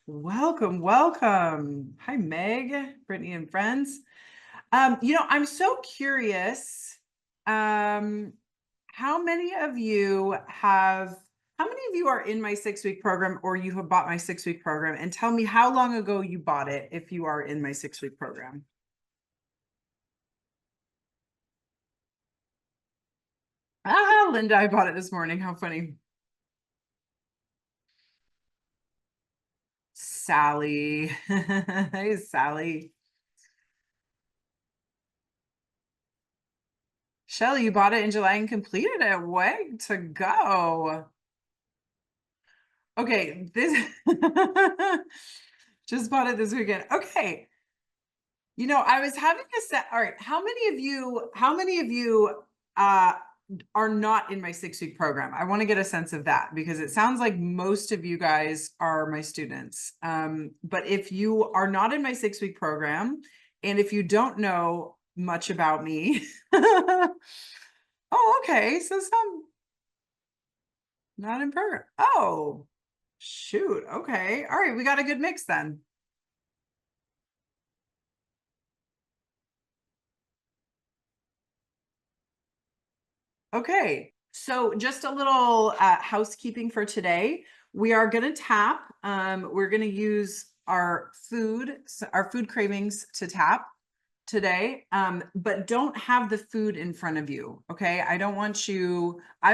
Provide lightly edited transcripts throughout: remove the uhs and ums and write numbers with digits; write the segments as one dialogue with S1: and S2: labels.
S1: Welcome, welcome. Hi, Meg, Brittany, and friends. I'm so curious. Um, how many of you have, how many of you are in my 6-week program or you have bought my 6-week program? And tell me how long ago you bought it if you are in my 6-week program. Ah, Linda, I bought it this morning. How funny. Sally. Hey, Sally. Shelly, you bought it in July and completed it. Way to go. Okay, this just bought it this weekend. Okay. I was having a set. All right, how many of you uh are not in my 6-week program? I want to get a sense of that because it sounds like most of you guys are my students. But if you are not in my 6-week program, and if you don't know much about me, oh, okay. So some not in program. Oh, shoot. Okay. All right. We got a good mix then. Okay. So just a little housekeeping for today. We are going to tap. We're going to use our food cravings to tap today, but don't have the food in front of you. Okay. I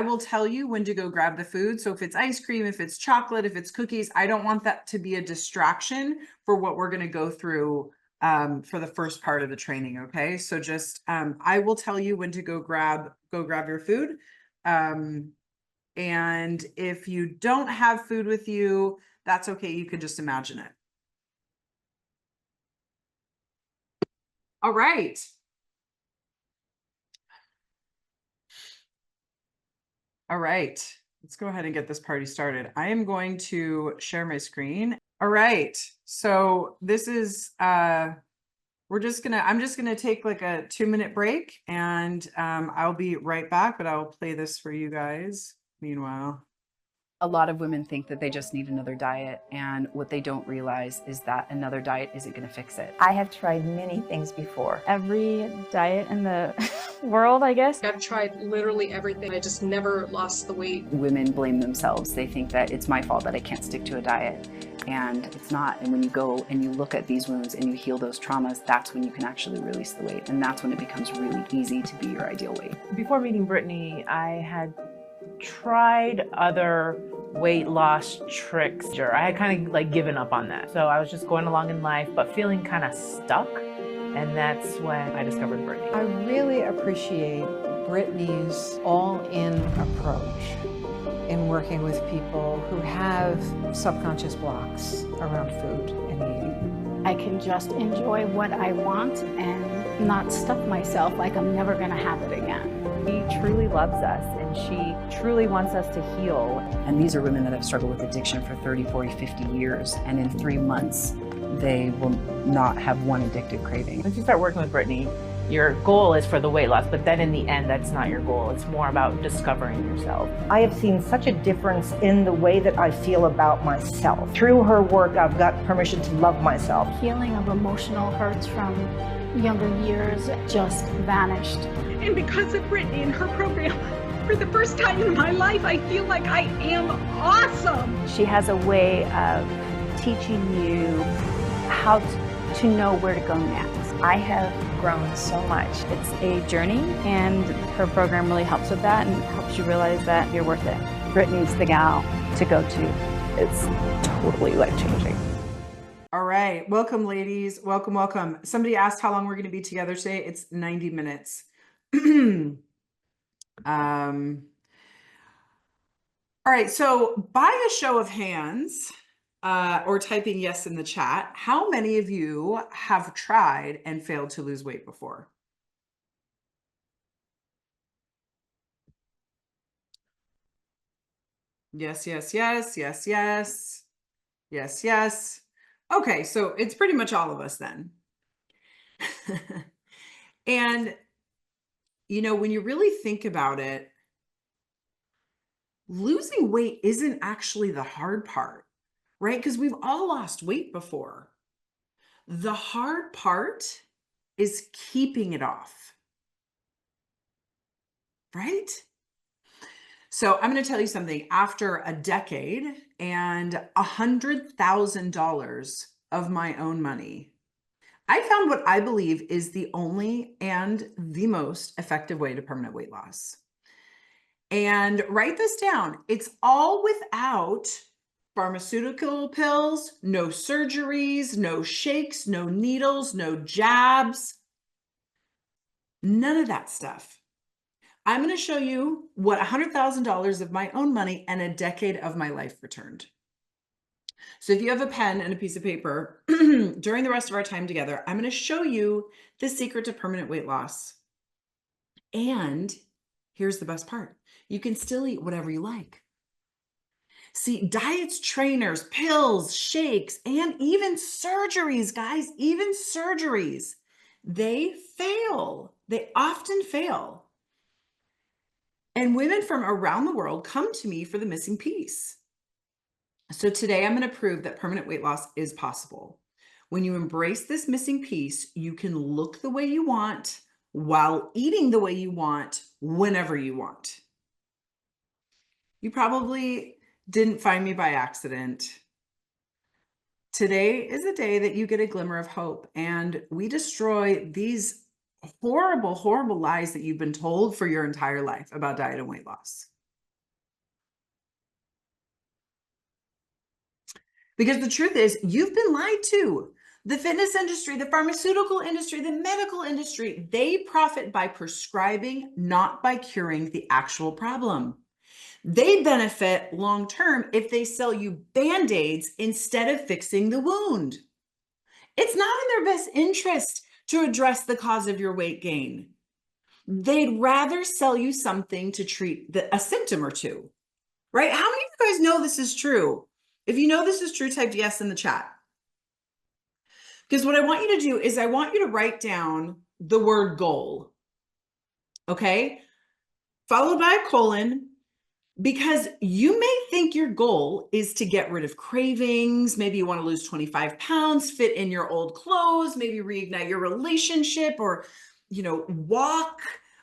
S1: will tell you when to go grab the food. So if it's ice cream, if it's chocolate, if it's cookies, I don't want that to be a distraction for what we're going to go through for the first part of the training. Okay. So just, I will tell you when to go grab your food. And if you don't have food with you, that's okay. You can just imagine it. All right. All right, let's go ahead and get this party started. I am going to share my screen. All right, so this is, I'm just gonna take like a 2-minute break and I'll be right back, but I'll play this for you guys meanwhile.
S2: A lot of women think that they just need another diet, and what they don't realize is that another diet isn't going to fix it.
S3: I have tried many things before.
S4: Every diet in the world, I guess.
S5: I've tried literally everything. I just never lost the weight.
S2: Women blame themselves. They think that it's my fault that I can't stick to a diet, and it's not. And when you go and you look at these wounds and you heal those traumas, that's when you can actually release the weight, and that's when it becomes really easy to be your ideal weight.
S6: Before meeting Brittany, I had tried other weight loss tricks. I had kind of like given up on that. So I was just going along in life, but feeling kind of stuck. And that's when I discovered Brittany.
S7: I really appreciate Brittany's all-in approach in working with people who have subconscious blocks around food and eating.
S4: I can just enjoy what I want and not stuff myself like I'm never going to have it again.
S8: She truly loves us, and she truly wants us to heal.
S2: And these are women that have struggled with addiction for 30, 40, 50 years, and in 3 months, they will not have one addictive craving.
S6: Once you start working with Brittany, your goal is for the weight loss, but then in the end, that's not your goal. It's more about discovering yourself.
S3: I have seen such a difference in the way that I feel about myself. Through her work, I've got permission to love myself.
S4: Healing of emotional hurts from younger years just vanished.
S5: And because of Brittany and her program, for the first time in my life, I feel like I am awesome.
S8: She has a way of teaching you how to know where to go next.
S3: I have grown so much.
S4: It's a journey, and her program really helps with that and helps you realize that you're worth it. Brittany's the gal to go to. It's totally life-changing.
S1: All right, welcome ladies, welcome, welcome. Somebody asked how long we're going to be together today. It's 90 minutes. All right, so by a show of hands, or typing yes in the chat, how many of you have tried and failed to lose weight before? Yes, yes, yes, yes, yes, yes, yes. Okay, so it's pretty much all of us then. And, when you really think about it, losing weight isn't actually the hard part. right? Because we've all lost weight before. The hard part is keeping it off, right? So I'm going to tell you something. After a decade and $100,000 of my own money, I found what I believe is the only and the most effective way to permanent weight loss. And write this down. It's all without pharmaceutical pills, no surgeries, no shakes, no needles, no jabs, none of that stuff. I'm going to show you what $100,000 of my own money and a decade of my life returned. So if you have a pen and a piece of paper, during the rest of our time together, I'm going to show you the secret to permanent weight loss. And here's the best part. You can still eat whatever you like. See, diets, trainers, pills, shakes, and even surgeries, guys, even surgeries, they fail. They often fail. And women from around the world come to me for the missing piece. So today I'm going to prove that permanent weight loss is possible. When you embrace this missing piece, you can look the way you want while eating the way you want whenever you want. You probably didn't find me by accident. Today is a day that you get a glimmer of hope, and we destroy these horrible, horrible lies that you've been told for your entire life about diet and weight loss. Because the truth is, you've been lied to. The fitness industry, the pharmaceutical industry, the medical industry, they profit by prescribing, not by curing the actual problem. They benefit long-term if they sell you Band-Aids instead of fixing the wound. It's not in their best interest to address the cause of your weight gain. They'd rather sell you something to treat a symptom or two, right? How many of you guys know this is true? If you know this is true, type yes in the chat. Because what I want you to do is I want you to write down the word goal, okay? Followed by a colon, because you may think your goal is to get rid of cravings. Maybe you want to lose 25 pounds, fit in your old clothes, maybe reignite your relationship, or, walk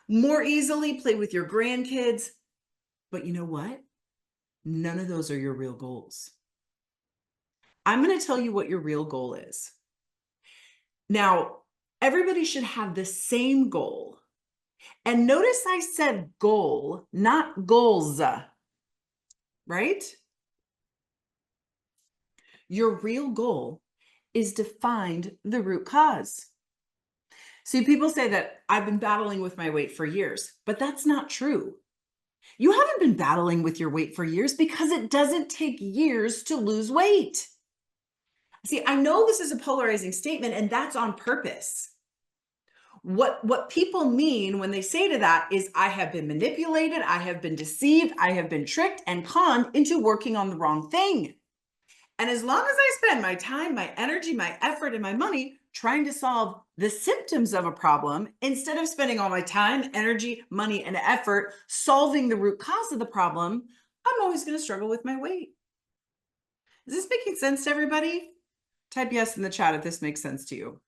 S1: more easily, play with your grandkids. But you know what? None of those are your real goals. I'm going to tell you what your real goal is. Now, everybody should have the same goal. And notice I said goal, not goals, right? Your real goal is to find the root cause. See, people say that I've been battling with my weight for years, but that's not true. You haven't been battling with your weight for years because it doesn't take years to lose weight. See, I know this is a polarizing statement, and that's on purpose. What people mean when they say to that is, I have been manipulated, I have been deceived, I have been tricked and conned into working on the wrong thing. And as long as I spend my time, my energy, my effort, and my money trying to solve the symptoms of a problem, instead of spending all my time, energy, money, and effort solving the root cause of the problem, I'm always going to struggle with my weight. Is this making sense to everybody? Type yes in the chat if this makes sense to you.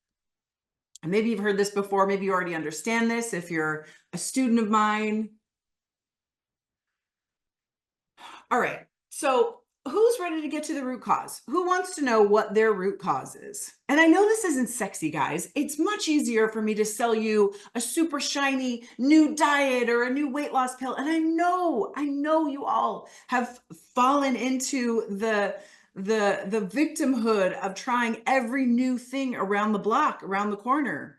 S1: And maybe you've heard this before. Maybe you already understand this if you're a student of mine. All right. So who's ready to get to the root cause? Who wants to know what their root cause is? And I know this isn't sexy, guys. It's much easier for me to sell you a super shiny new diet or a new weight loss pill. And I know you all have fallen into the victimhood of trying every new thing around the block, around the corner.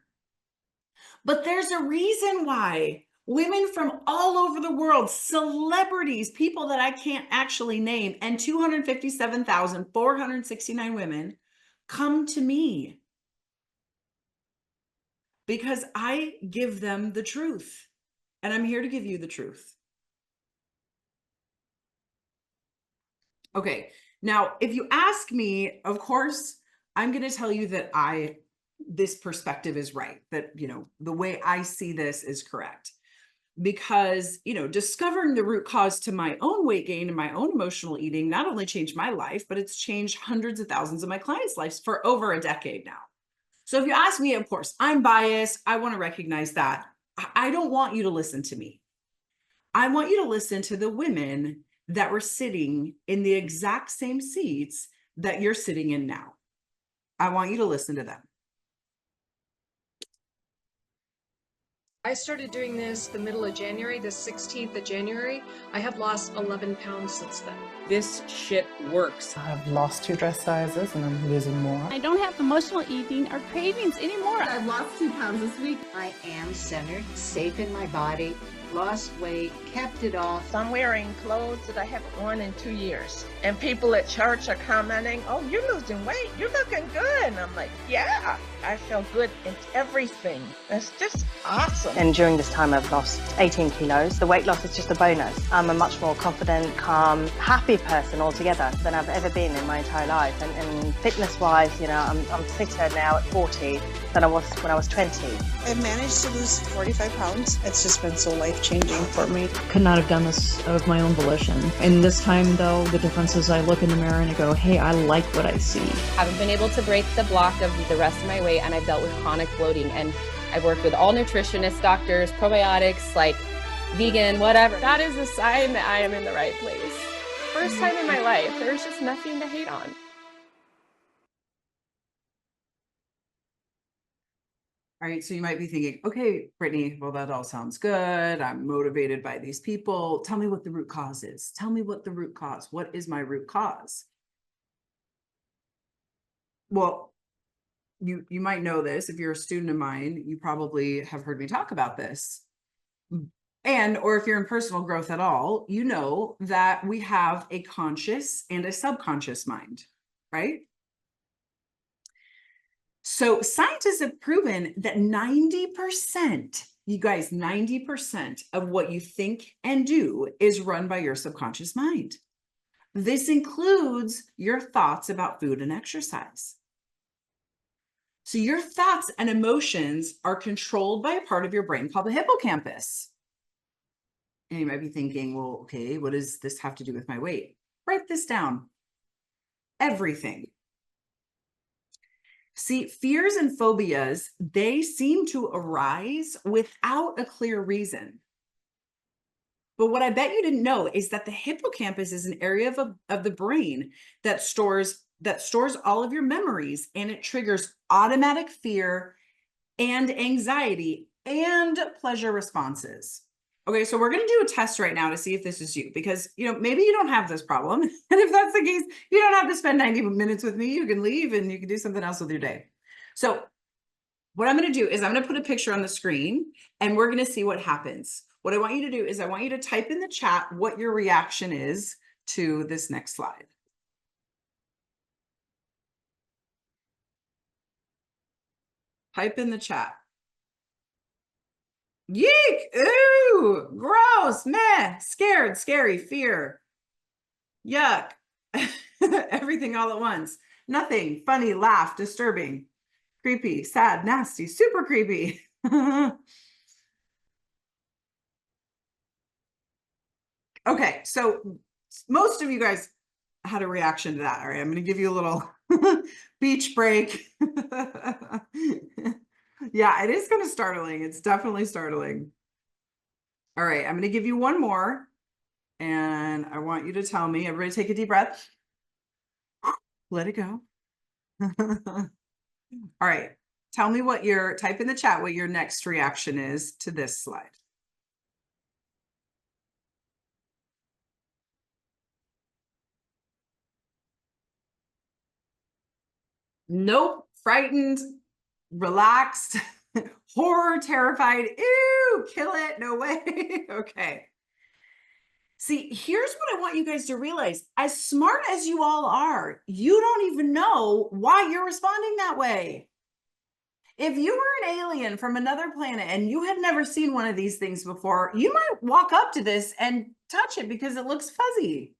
S1: But there's a reason why women from all over the world, celebrities, people that I can't actually name, and 257,469 women come to me because I give them the truth, and I'm here to give you the truth. Okay. Now, if you ask me, of course, I'm going to tell you that this perspective is right, that, the way I see this is correct. because, you know, discovering the root cause to my own weight gain and my own emotional eating not only changed my life, but it's changed hundreds of thousands of my clients' lives for over a decade now. So if you ask me, of course, I'm biased. I want to recognize that. I don't want you to listen to me. I want you to listen to the women that were sitting in the exact same seats that you're sitting in now. I want you to listen to them.
S9: I started doing this the middle of January, the 16th of January. I have lost 11 pounds since then.
S1: This shit works.
S10: I've lost 2 dress sizes and I'm losing more.
S4: I don't have emotional eating or cravings anymore.
S11: I've lost 2 pounds this week.
S12: I am centered, safe in my body, lost weight, kept it off.
S13: I'm wearing clothes that I haven't worn in 2 years. And people at church are commenting, oh, you're losing weight, you're looking good. And I'm like, yeah, I feel good in everything. It's just awesome.
S14: And during this time I've lost 18 kilos. The weight loss is just a bonus. I'm a much more confident, calm, happy person altogether than I've ever been in my entire life. And fitness-wise, you know, I'm fitter now at 40 than I was when I was 20.
S15: I've managed to lose 45 pounds. It's just been so life-changing for me.
S16: Could not have done this of my own volition. And this time, though, the difference is I look in the mirror and I go, hey, I like what I see.
S17: I haven't been able to break the block of the rest of my weight, and I've dealt with chronic bloating. And I've worked with all nutritionists, doctors, probiotics, like vegan, whatever. That is a sign that I am in the right place. First time in my life, there's just nothing to hate on.
S1: All right, so you might be thinking, okay, Brittany, well, that all sounds good. I'm motivated by these people. Tell me what the root cause is. Tell me what the root cause. What is my root cause? Well, you might know this. If you're a student of mine, you probably have heard me talk about this. And, or if you're in personal growth at all, you know that we have a conscious and a subconscious mind, right? So scientists have proven that 90%, you guys, 90% of what you think and do is run by your subconscious mind. This includes your thoughts about food and exercise. So your thoughts and emotions are controlled by a part of your brain called the hippocampus. And you might be thinking, well, okay, what does this have to do with my weight? Write this down. Everything. See, fears and phobias, they seem to arise without a clear reason. But what I bet you didn't know is that the hippocampus is an area of the brain that stores all of your memories, and it triggers automatic fear and anxiety and pleasure responses. Okay, so we're going to do a test right now to see if this is you, because, you know, maybe you don't have this problem. And if that's the case, you don't have to spend 90 minutes with me. You can leave and you can do something else with your day. So what I'm going to do is I'm going to put a picture on the screen and we're going to see what happens. What I want you to do is I want you to type in the chat what your reaction is to this next slide. Type in the chat. Yeek, ooh, gross, meh, scared, scary, fear, yuck, everything all at once, nothing, funny, laugh, disturbing, creepy, sad, nasty, super creepy. Okay, so most of you guys had a reaction to that. All right, I'm going to give you a little beach break. Yeah, it is kind of startling. It's definitely startling. All right, I'm going to give you one more. And I want you to tell me, everybody take a deep breath. Let it go. All right, tell me what type in the chat what your next reaction is to this slide. Nope, frightened, relaxed, horror, terrified, ew, kill it, no way. Okay. See, here's what I want you guys to realize. As smart as you all are, you don't even know why you're responding that way. If you were an alien from another planet and you had never seen one of these things before, you might walk up to this and touch it because it looks fuzzy,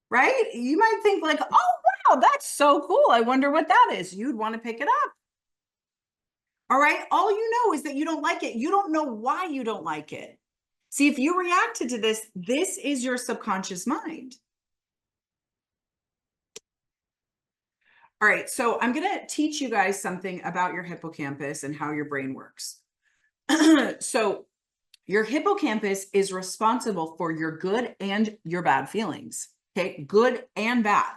S1: right? You might think like, oh, wow, that's so cool. I wonder what that is. You'd want to pick it up. All right. All you know is that you don't like it. You don't know why you don't like it. See, if you reacted to this, this is your subconscious mind. All right, so I'm going to teach you guys something about your hippocampus and how your brain works. So your hippocampus is responsible for your good and your bad feelings, okay? Good and bad.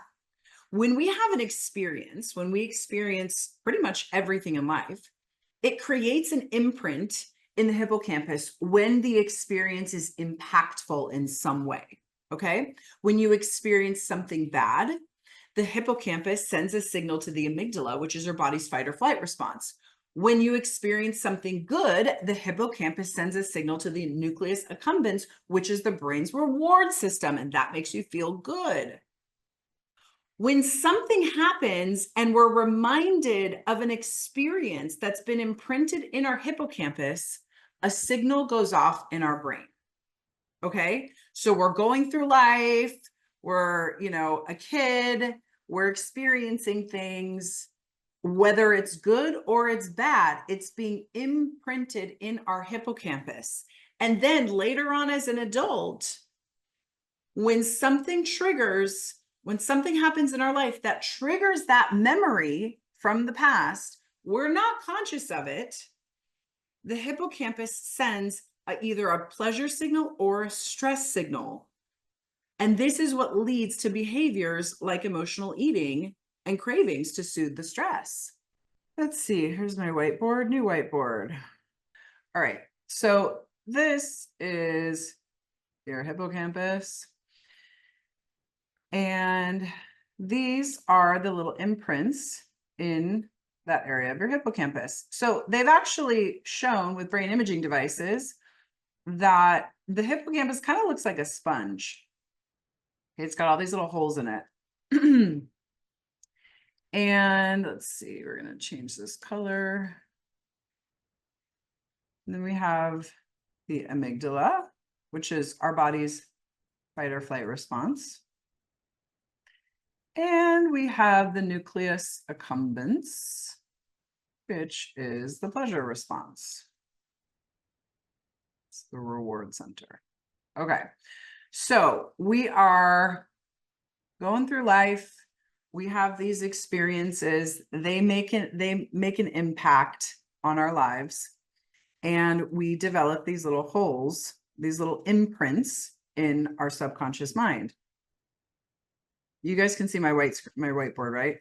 S1: When we have an experience, when we experience pretty much everything in life, it creates an imprint in the hippocampus when the experience is impactful in some way, okay? When you experience something bad, the hippocampus sends a signal to the amygdala, which is your body's fight or flight response. When you experience something good, the hippocampus sends a signal to the nucleus accumbens, which is the brain's reward system, and that makes you feel good. When something happens and we're reminded of an experience that's been imprinted in our hippocampus, a signal goes off in our brain. Okay, so we're going through life, we're, a kid, we're experiencing things, whether it's good or it's bad, it's being imprinted in our hippocampus. And then later on as an adult, when something happens in our life that triggers that memory from the past, we're not conscious of it. The hippocampus sends either a pleasure signal or a stress signal. And this is what leads to behaviors like emotional eating and cravings to soothe the stress. Let's see, here's my whiteboard, new whiteboard. All right, so this is your hippocampus. And these are the little imprints in that area of your hippocampus. So they've actually shown with brain imaging devices that the hippocampus kind of looks like a sponge. It's got all these little holes in it. And let's see, we're going to change this color. And then we have the amygdala, which is our body's fight or flight response. And we have the nucleus accumbens, which is the pleasure response. It's the reward center. Okay, so we are going through life. We have these experiences. They make an impact on our lives. And we develop these little holes, these little imprints in our subconscious mind. You guys can see my whiteboard, right?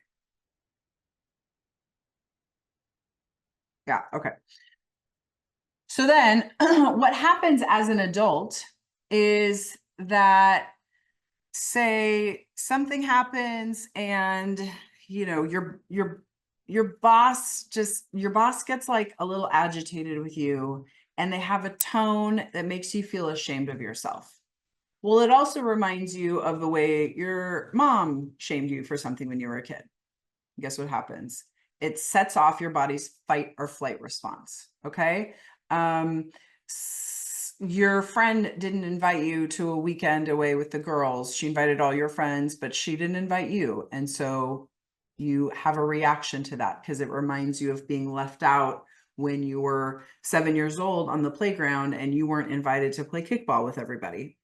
S1: Yeah, okay. So then what happens as an adult is that, say something happens and your boss gets like a little agitated with you, and they have a tone that makes you feel ashamed of yourself. Well, it also reminds you of the way your mom shamed you for something when you were a kid. Guess what happens? It sets off your body's fight or flight response. Okay. Your friend didn't invite you to a weekend away with the girls. She invited all your friends, but she didn't invite you. And so you have a reaction to that because it reminds you of being left out when you were 7 years old on the playground and you weren't invited to play kickball with everybody.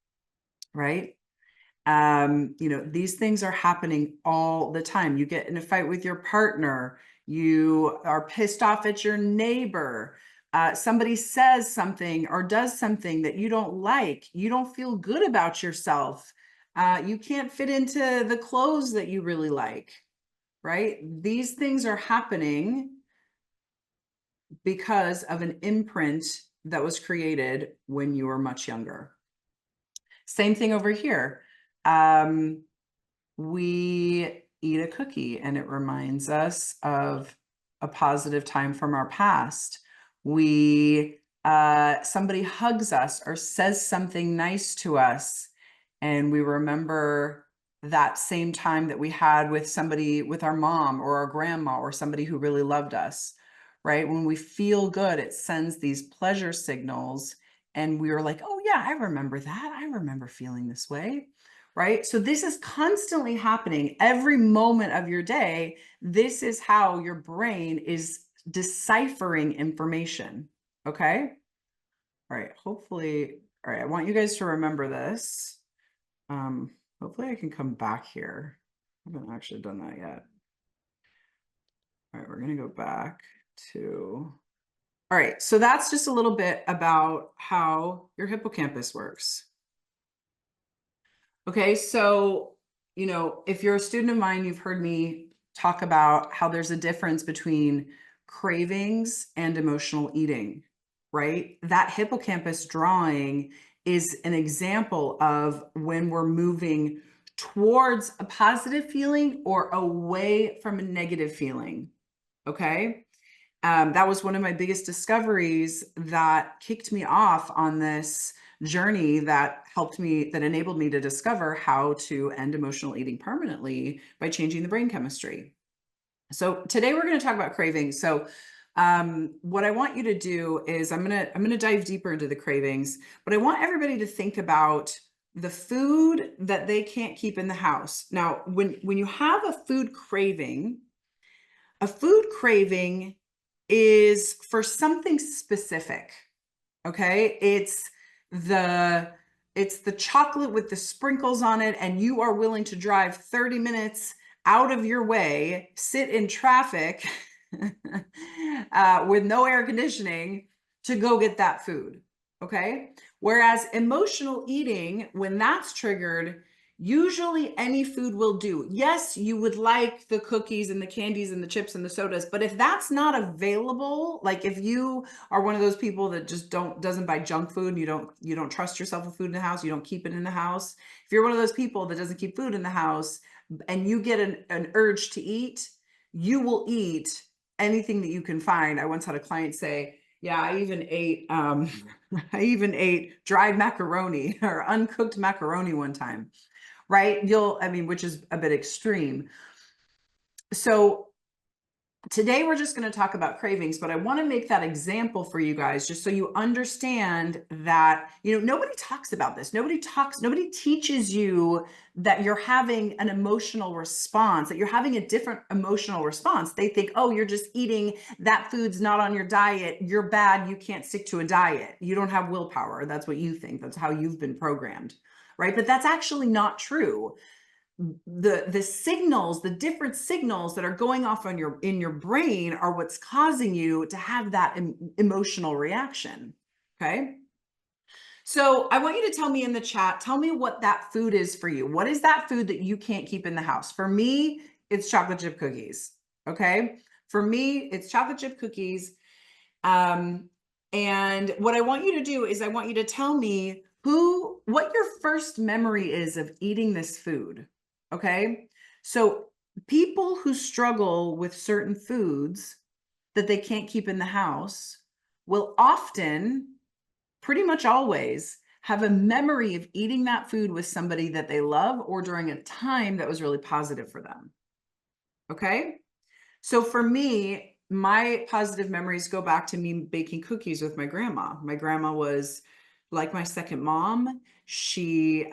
S1: Right? These things are happening all the time. You get in a fight with your partner, you are pissed off at your neighbor, somebody says something or does something that you don't like, you don't feel good about yourself, you can't fit into the clothes that you really like, right? These things are happening because of an imprint that was created when you were much younger. Same thing over here. We eat a cookie and it reminds us of a positive time from our past. Somebody hugs us or says something nice to us, and we remember that same time that we had with somebody, with our mom or our grandma or somebody who really loved us, right? When we feel good, it sends these pleasure signals. And we were like, oh yeah, I remember that. I remember feeling this way, right? So this is constantly happening every moment of your day. This is how your brain is deciphering information, okay? All right, hopefully All right, I want you guys to remember this. Hopefully I can come back here. I haven't actually done that yet. All right, we're gonna go back to, all right, so that's just a little bit about how your hippocampus works. Okay, so, you know, if you're a student of mine, you've heard me talk about how there's a difference between cravings and emotional eating, right? That hippocampus drawing is an example of when we're moving towards a positive feeling or away from a negative feeling, okay? That was one of my biggest discoveries that kicked me off on this journey that helped me, that enabled me to discover how to end emotional eating permanently by changing the brain chemistry. So today we're going to talk about cravings. So what I want you to do is I'm going to dive deeper into the cravings, but I want everybody to think about the food that they can't keep in the house. Now, when you have a food craving is for something specific. Okay. It's the chocolate with the sprinkles on it, and you are willing to drive 30 minutes out of your way, sit in traffic with no air conditioning to go get that food. Okay. Whereas emotional eating, when that's triggered, usually any food will do. Yes, you would like the cookies and the candies and the chips and the sodas, but if that's not available, like if you are one of those people that just doesn't buy junk food, and you don't trust yourself with food in the house, you don't keep it in the house. If you're one of those people that doesn't keep food in the house and you get an urge to eat, you will eat anything that you can find. I once had a client say, yeah, I even ate dried macaroni or uncooked macaroni one time. Right? Which is a bit extreme. So today we're just going to talk about cravings, but I want to make that example for you guys just so you understand that, you know, nobody talks about this. Nobody teaches you that you're having an emotional response, that you're having a different emotional response. They think, oh, you're just eating, that food's not on your diet, you're bad, you can't stick to a diet, you don't have willpower. That's what you think. That's how you've been programmed. Right? But that's actually not true. The signals, the different signals that are going off in your brain are what's causing you to have that emotional reaction. Okay. So I want you to tell me in the chat, tell me what that food is for you. What is that food that you can't keep in the house? For me, it's chocolate chip cookies. Okay. For me, it's chocolate chip cookies. And what I want you to do is I want you to tell me what your first memory is of eating this food. Okay. So people who struggle with certain foods that they can't keep in the house will often, pretty much always, have a memory of eating that food with somebody that they love or during a time that was really positive for them. Okay. So for me, my positive memories go back to me baking cookies with my grandma. My grandma was like my second mom. She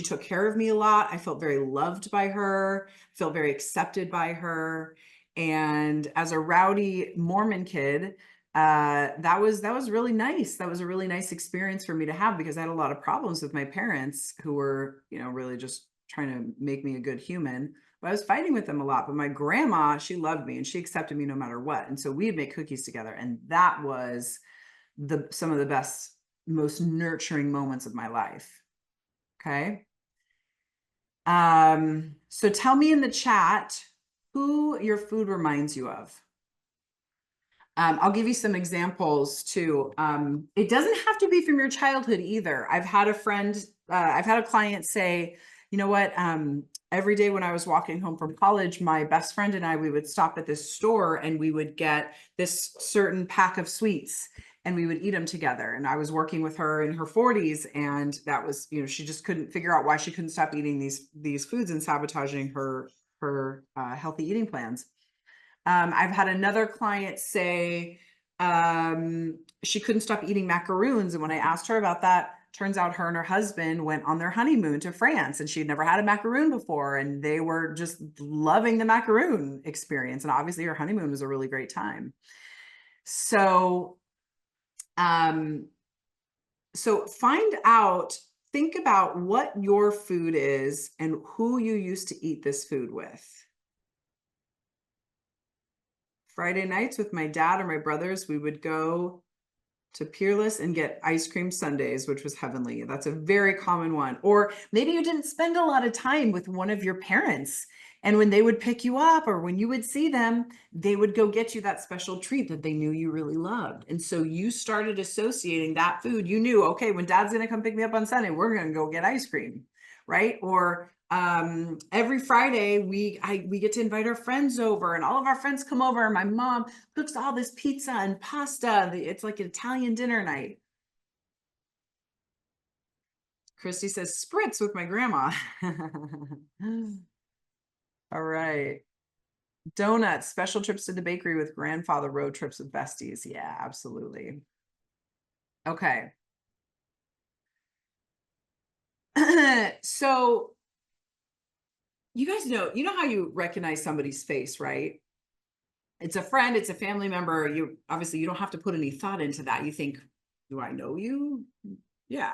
S1: took care of me a lot. I felt very loved by her, felt very accepted by her. And as a rowdy Mormon kid, that was really nice. That was a really nice experience for me to have, because I had a lot of problems with my parents who were, you know, really just trying to make me a good human. But I was fighting with them a lot. But my grandma, she loved me and she accepted me no matter what. And so we'd make cookies together. And that was some of the best, most nurturing moments of my life. Okay. So tell me in the chat who your food reminds you of. I'll give you some examples too. It doesn't have to be from your childhood either. I've had a client say, you know what? Every day when I was walking home from college, my best friend and I, we would stop at this store and we would get this certain pack of sweets and we would eat them together. And I was working with her in her 40s, and that was, you know, she just couldn't figure out why she couldn't stop eating these foods and sabotaging her healthy eating plans. I've had another client say she couldn't stop eating macaroons. And when I asked her about that, turns out her and her husband went on their honeymoon to France and she'd never had a macaroon before. And they were just loving the macaroon experience. And obviously her honeymoon was a really great time. So So think about what your food is and who you used to eat this food with. Friday nights with my dad or my brothers, we would go to Peerless and get ice cream sundaes, which was heavenly. That's a very common one. Or maybe you didn't spend a lot of time with one of your parents, and when they would pick you up or when you would see them, they would go get you that special treat that they knew you really loved. And so you started associating that food. You knew, okay, when dad's going to come pick me up on Sunday, we're going to go get ice cream, right? Or every Friday we get to invite our friends over, and all of our friends come over, and my mom cooks all this pizza and pasta. It's like an Italian dinner night. Christy says spritz with my grandma. All right. Donuts, special trips to the bakery with grandfather, road trips with besties. Yeah, absolutely. Okay. So you guys know how you recognize somebody's face, right? It's a friend, it's a family member. You obviously, you don't have to put any thought into that. You think, do I know you? Yeah.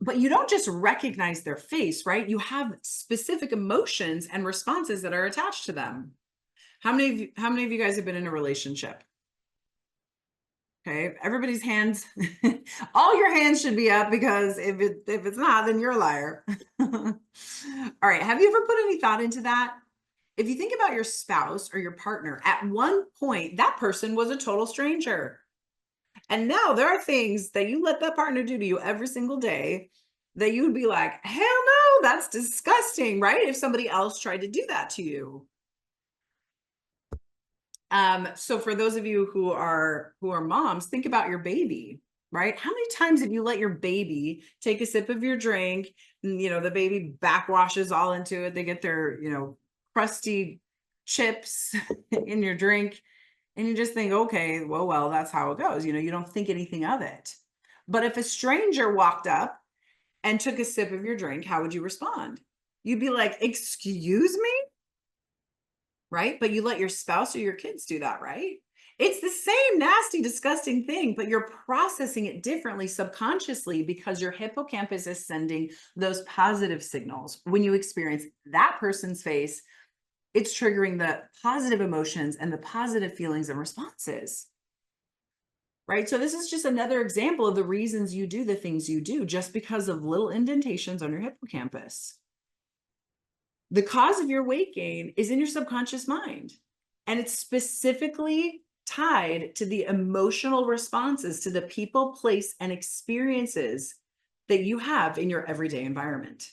S1: But you don't just recognize their face, right? You have specific emotions and responses that are attached to them. How many of you guys have been in a relationship? Okay, everybody's hands, all your hands should be up, because if it's not, then you're a liar. All right, have you ever put any thought into that? If you think about your spouse or your partner, at one point, that person was a total stranger. And now there are things that you let that partner do to you every single day that you would be like, hell no, that's disgusting, right? If somebody else tried to do that to you. So for those of you who are moms, think about your baby, right? How many times have you let your baby take a sip of your drink, and, the baby backwashes all into it. They get their, crusty chips in your drink, and you just think, okay, well, that's how it goes. You don't think anything of it. But if a stranger walked up and took a sip of your drink, how would you respond? You'd be like, excuse me? Right? But you let your spouse or your kids do that, right? It's the same nasty, disgusting thing, but you're processing it differently subconsciously because your hippocampus is sending those positive signals. When you experience that person's face, it's triggering the positive emotions and the positive feelings and responses. Right? So this is just another example of the reasons you do the things you do, just because of little indentations on your hippocampus. The cause of your weight gain is in your subconscious mind, and it's specifically tied to the emotional responses to the people, place, and experiences that you have in your everyday environment.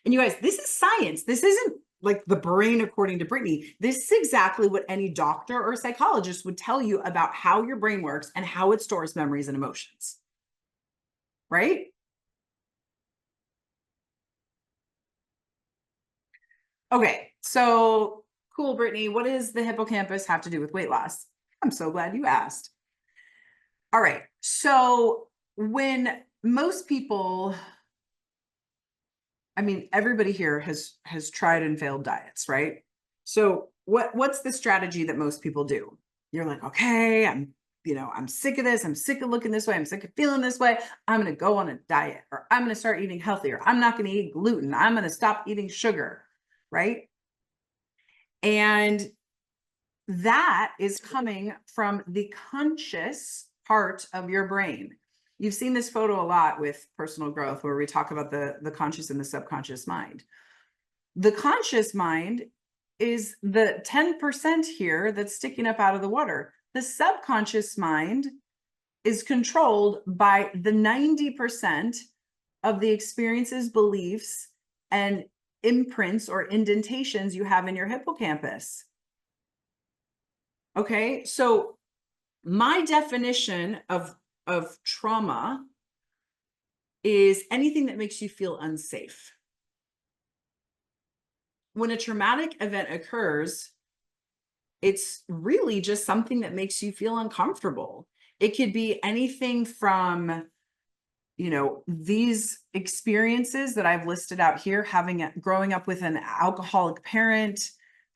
S1: And you guys, this is science. This isn't like the brain according to Brittany. This is exactly what any doctor or psychologist would tell you about how your brain works and how it stores memories and emotions. Right? Okay, so cool, Brittany. What does the hippocampus have to do with weight loss? I'm so glad you asked. All right, so when most people, everybody here has tried and failed diets, right? So what's the strategy that most people do? You're like, okay, I'm sick of this. I'm sick of looking this way. I'm sick of feeling this way. I'm going to go on a diet, or I'm going to start eating healthier. I'm not going to eat gluten. I'm going to stop eating sugar, right? And that is coming from the conscious part of your brain. You've seen this photo a lot with personal growth, where we talk about the conscious and the subconscious mind. The conscious mind is the 10% here that's sticking up out of the water. The subconscious mind is controlled by the 90% of the experiences, beliefs, and imprints or indentations you have in your hippocampus. Okay, so my definition of trauma is anything that makes you feel unsafe. When a traumatic event occurs, it's really just something that makes you feel uncomfortable. It could be anything from, these experiences that I've listed out here, growing up with an alcoholic parent,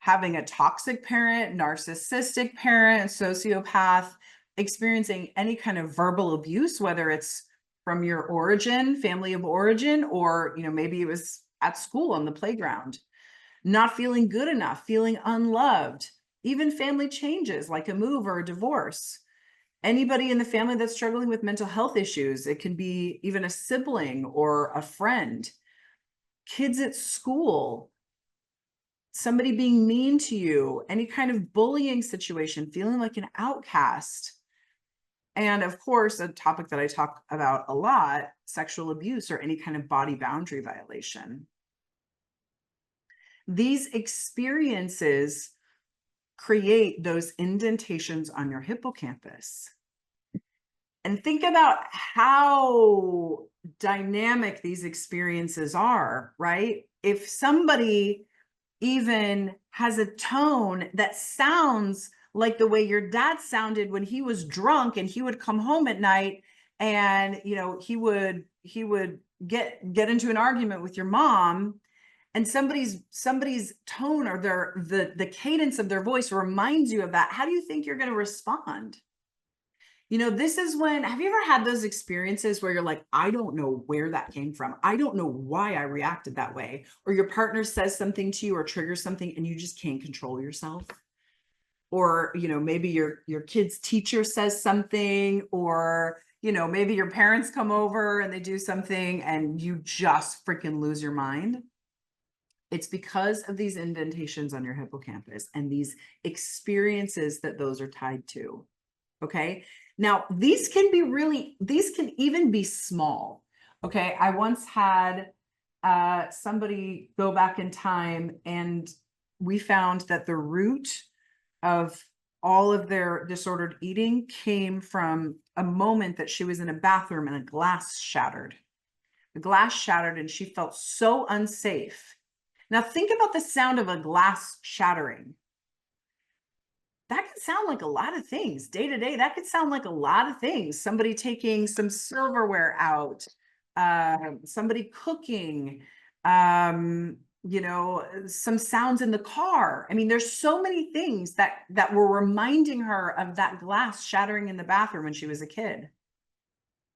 S1: having a toxic parent, narcissistic parent, sociopath, experiencing any kind of verbal abuse, whether it's from your origin, family of origin, or, you know, maybe it was at school on the playground, not feeling good enough, feeling unloved, even family changes like a move or a divorce. Anybody in the family that's struggling with mental health issues, it can be even a sibling or a friend, kids at school, somebody being mean to you, any kind of bullying situation, feeling like an outcast. And of course, a topic that I talk about a lot, sexual abuse or any kind of body boundary violation. These experiences create those indentations on your hippocampus. And think about how dynamic these experiences are, right? If somebody even has a tone that sounds like the way your dad sounded when he was drunk and he would come home at night and, you know, he would get into an argument with your mom, and somebody's tone or the cadence of their voice reminds you of that, how do you think you're going to respond? You know, this is when, have you ever had those experiences where you're like, I don't know where that came from. I don't know why I reacted that way. Or your partner says something to you or triggers something and you just can't control yourself. Or, you know, maybe your kid's teacher says something, or, you know, maybe your parents come over and they do something and you just freaking lose your mind. It's because of these indentations on your hippocampus and these experiences that those are tied to. Okay. Now, these can even be small. Okay. I once had somebody go back in time, and we found that the root of all of their disordered eating came from a moment that she was in a bathroom and a glass shattered. The glass shattered and she felt so unsafe. Now, think about the sound of a glass shattering. That could sound like a lot of things day to day. That could sound like a lot of things. Somebody taking some silverware out, somebody cooking, you know, some sounds in the car. I mean, there's so many things that were reminding her of that glass shattering in the bathroom when she was a kid,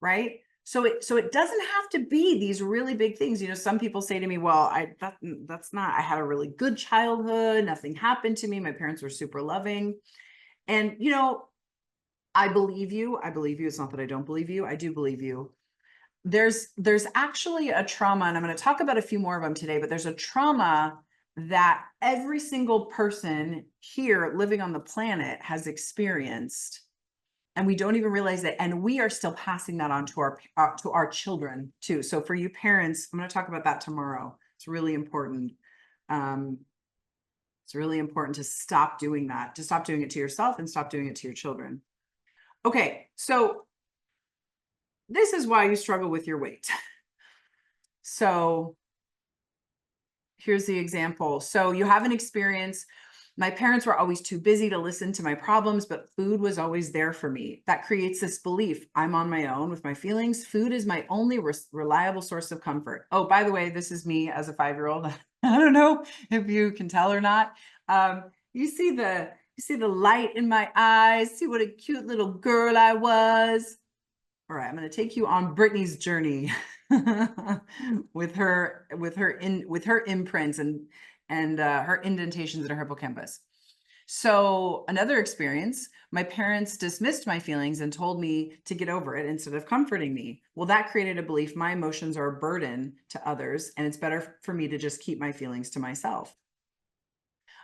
S1: right? So it doesn't have to be these really big things. You know, some people say to me, well, that's not, I had a really good childhood. Nothing happened to me. My parents were super loving. And, you know, I believe you. I believe you. It's not that I don't believe you. I do believe you. There's actually a trauma, and I'm going to talk about a few more of them today, but there's a trauma that every single person here living on the planet has experienced. And we don't even realize it. And we are still passing that on to our children too. So for you parents, I'm going to talk about that tomorrow. It's really important. It's really important to stop doing that, to stop doing it to yourself and stop doing it to your children. Okay. So this is why you struggle with your weight. So here's the example. So you have an experience. My parents were always too busy to listen to my problems, but food was always there for me. That creates this belief. I'm on my own with my feelings. Food is my only reliable source of comfort. Oh, by the way, this is me as a 5-year-old. I don't know if you can tell or not. You see the light in my eyes. See what a cute little girl I was. All right, I'm going to take you on Brittany's journey with her imprints and her indentations in her hippocampus. So another experience, my parents dismissed my feelings and told me to get over it instead of comforting me. Well, that created a belief my emotions are a burden to others, and it's better for me to just keep my feelings to myself.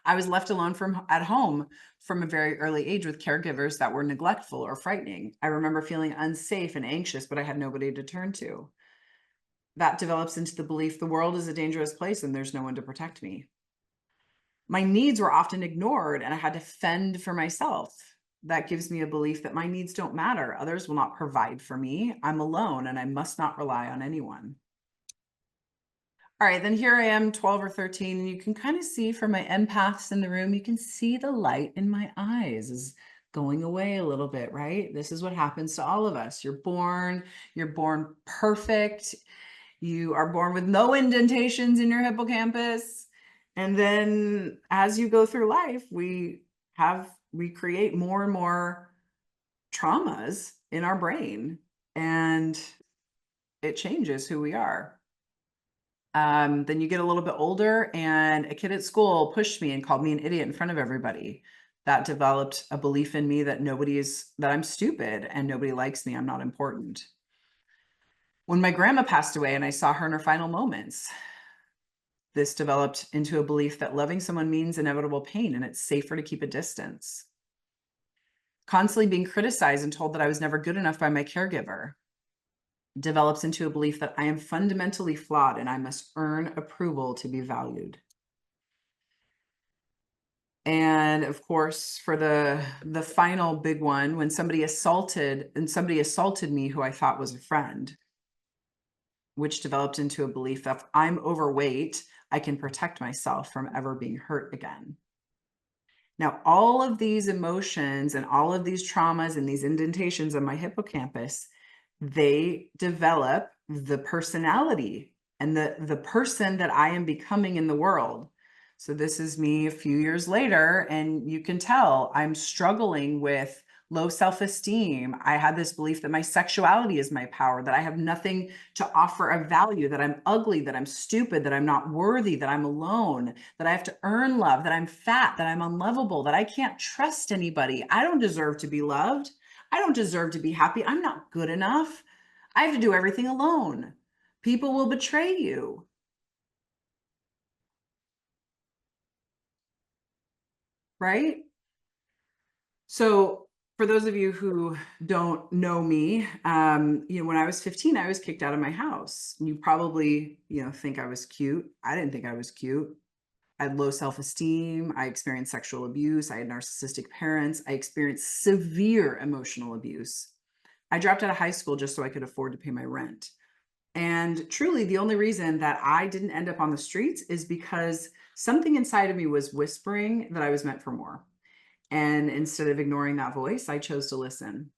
S1: I was left alone at home from a very early age with caregivers that were neglectful or frightening. I remember feeling unsafe and anxious, but I had nobody to turn to. That develops into the belief the world is a dangerous place and there's no one to protect me. My needs were often ignored and I had to fend for myself. That gives me a belief that my needs don't matter. Others will not provide for me. I'm alone and I must not rely on anyone. All right, then here I am, 12 or 13, and you can kind of see from my empaths in the room, you can see the light in my eyes is going away a little bit, right? This is what happens to all of us. You're born perfect. You are born with no indentations in your hippocampus. And then as you go through life, we create more and more traumas in our brain, and it changes who we are. Then you get a little bit older, and a kid at school pushed me and called me an idiot in front of everybody. That developed a belief in me that that I'm stupid and nobody likes me. I'm not important. When my grandma passed away and I saw her in her final moments, this developed into a belief that loving someone means inevitable pain and it's safer to keep a distance. Constantly being criticized and told that I was never good enough by my caregiver develops into a belief that I am fundamentally flawed and I must earn approval to be valued. And of course, for the final big one, when somebody assaulted me who I thought was a friend, which developed into a belief that if I'm overweight, I can protect myself from ever being hurt again. Now, all of these emotions and all of these traumas and these indentations on my hippocampus, they develop the personality and the person that I am becoming in the world. So this is me a few years later, and you can tell I'm struggling with low self-esteem. I had this belief that my sexuality is my power, that I have nothing to offer of value, that I'm ugly, that I'm stupid, that I'm not worthy, that I'm alone, that I have to earn love, that I'm fat, that I'm unlovable, that I can't trust anybody. I don't deserve to be loved. I don't deserve to be happy. I'm not good enough. I have to do everything alone. People will betray you. Right? So for those of you who don't know me, when I was 15, I was kicked out of my house. You probably, think I was cute. I didn't think I was cute. I had low self-esteem. I experienced sexual abuse. I had narcissistic parents. I experienced severe emotional abuse. I dropped out of high school just so I could afford to pay my rent. And truly, the only reason that I didn't end up on the streets is because something inside of me was whispering that I was meant for more. And instead of ignoring that voice, I chose to listen.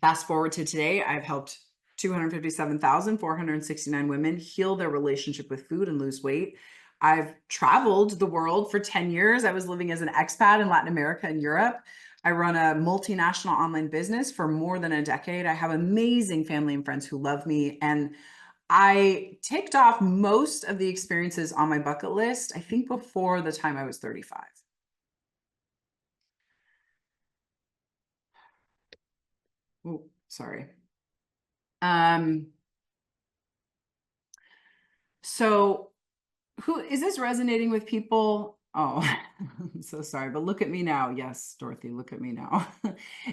S1: Fast forward to today, I've helped 257,469 women heal their relationship with food and lose weight. I've traveled the world for 10 years. I was living as an expat in Latin America and Europe. I run a multinational online business for more than a decade. I have amazing family and friends who love me. And I ticked off most of the experiences on my bucket list, I think before the time I was 35. Oh, sorry. So who is this resonating with people? Oh, I'm so sorry, but look at me now. Yes, Dorothy, look at me now.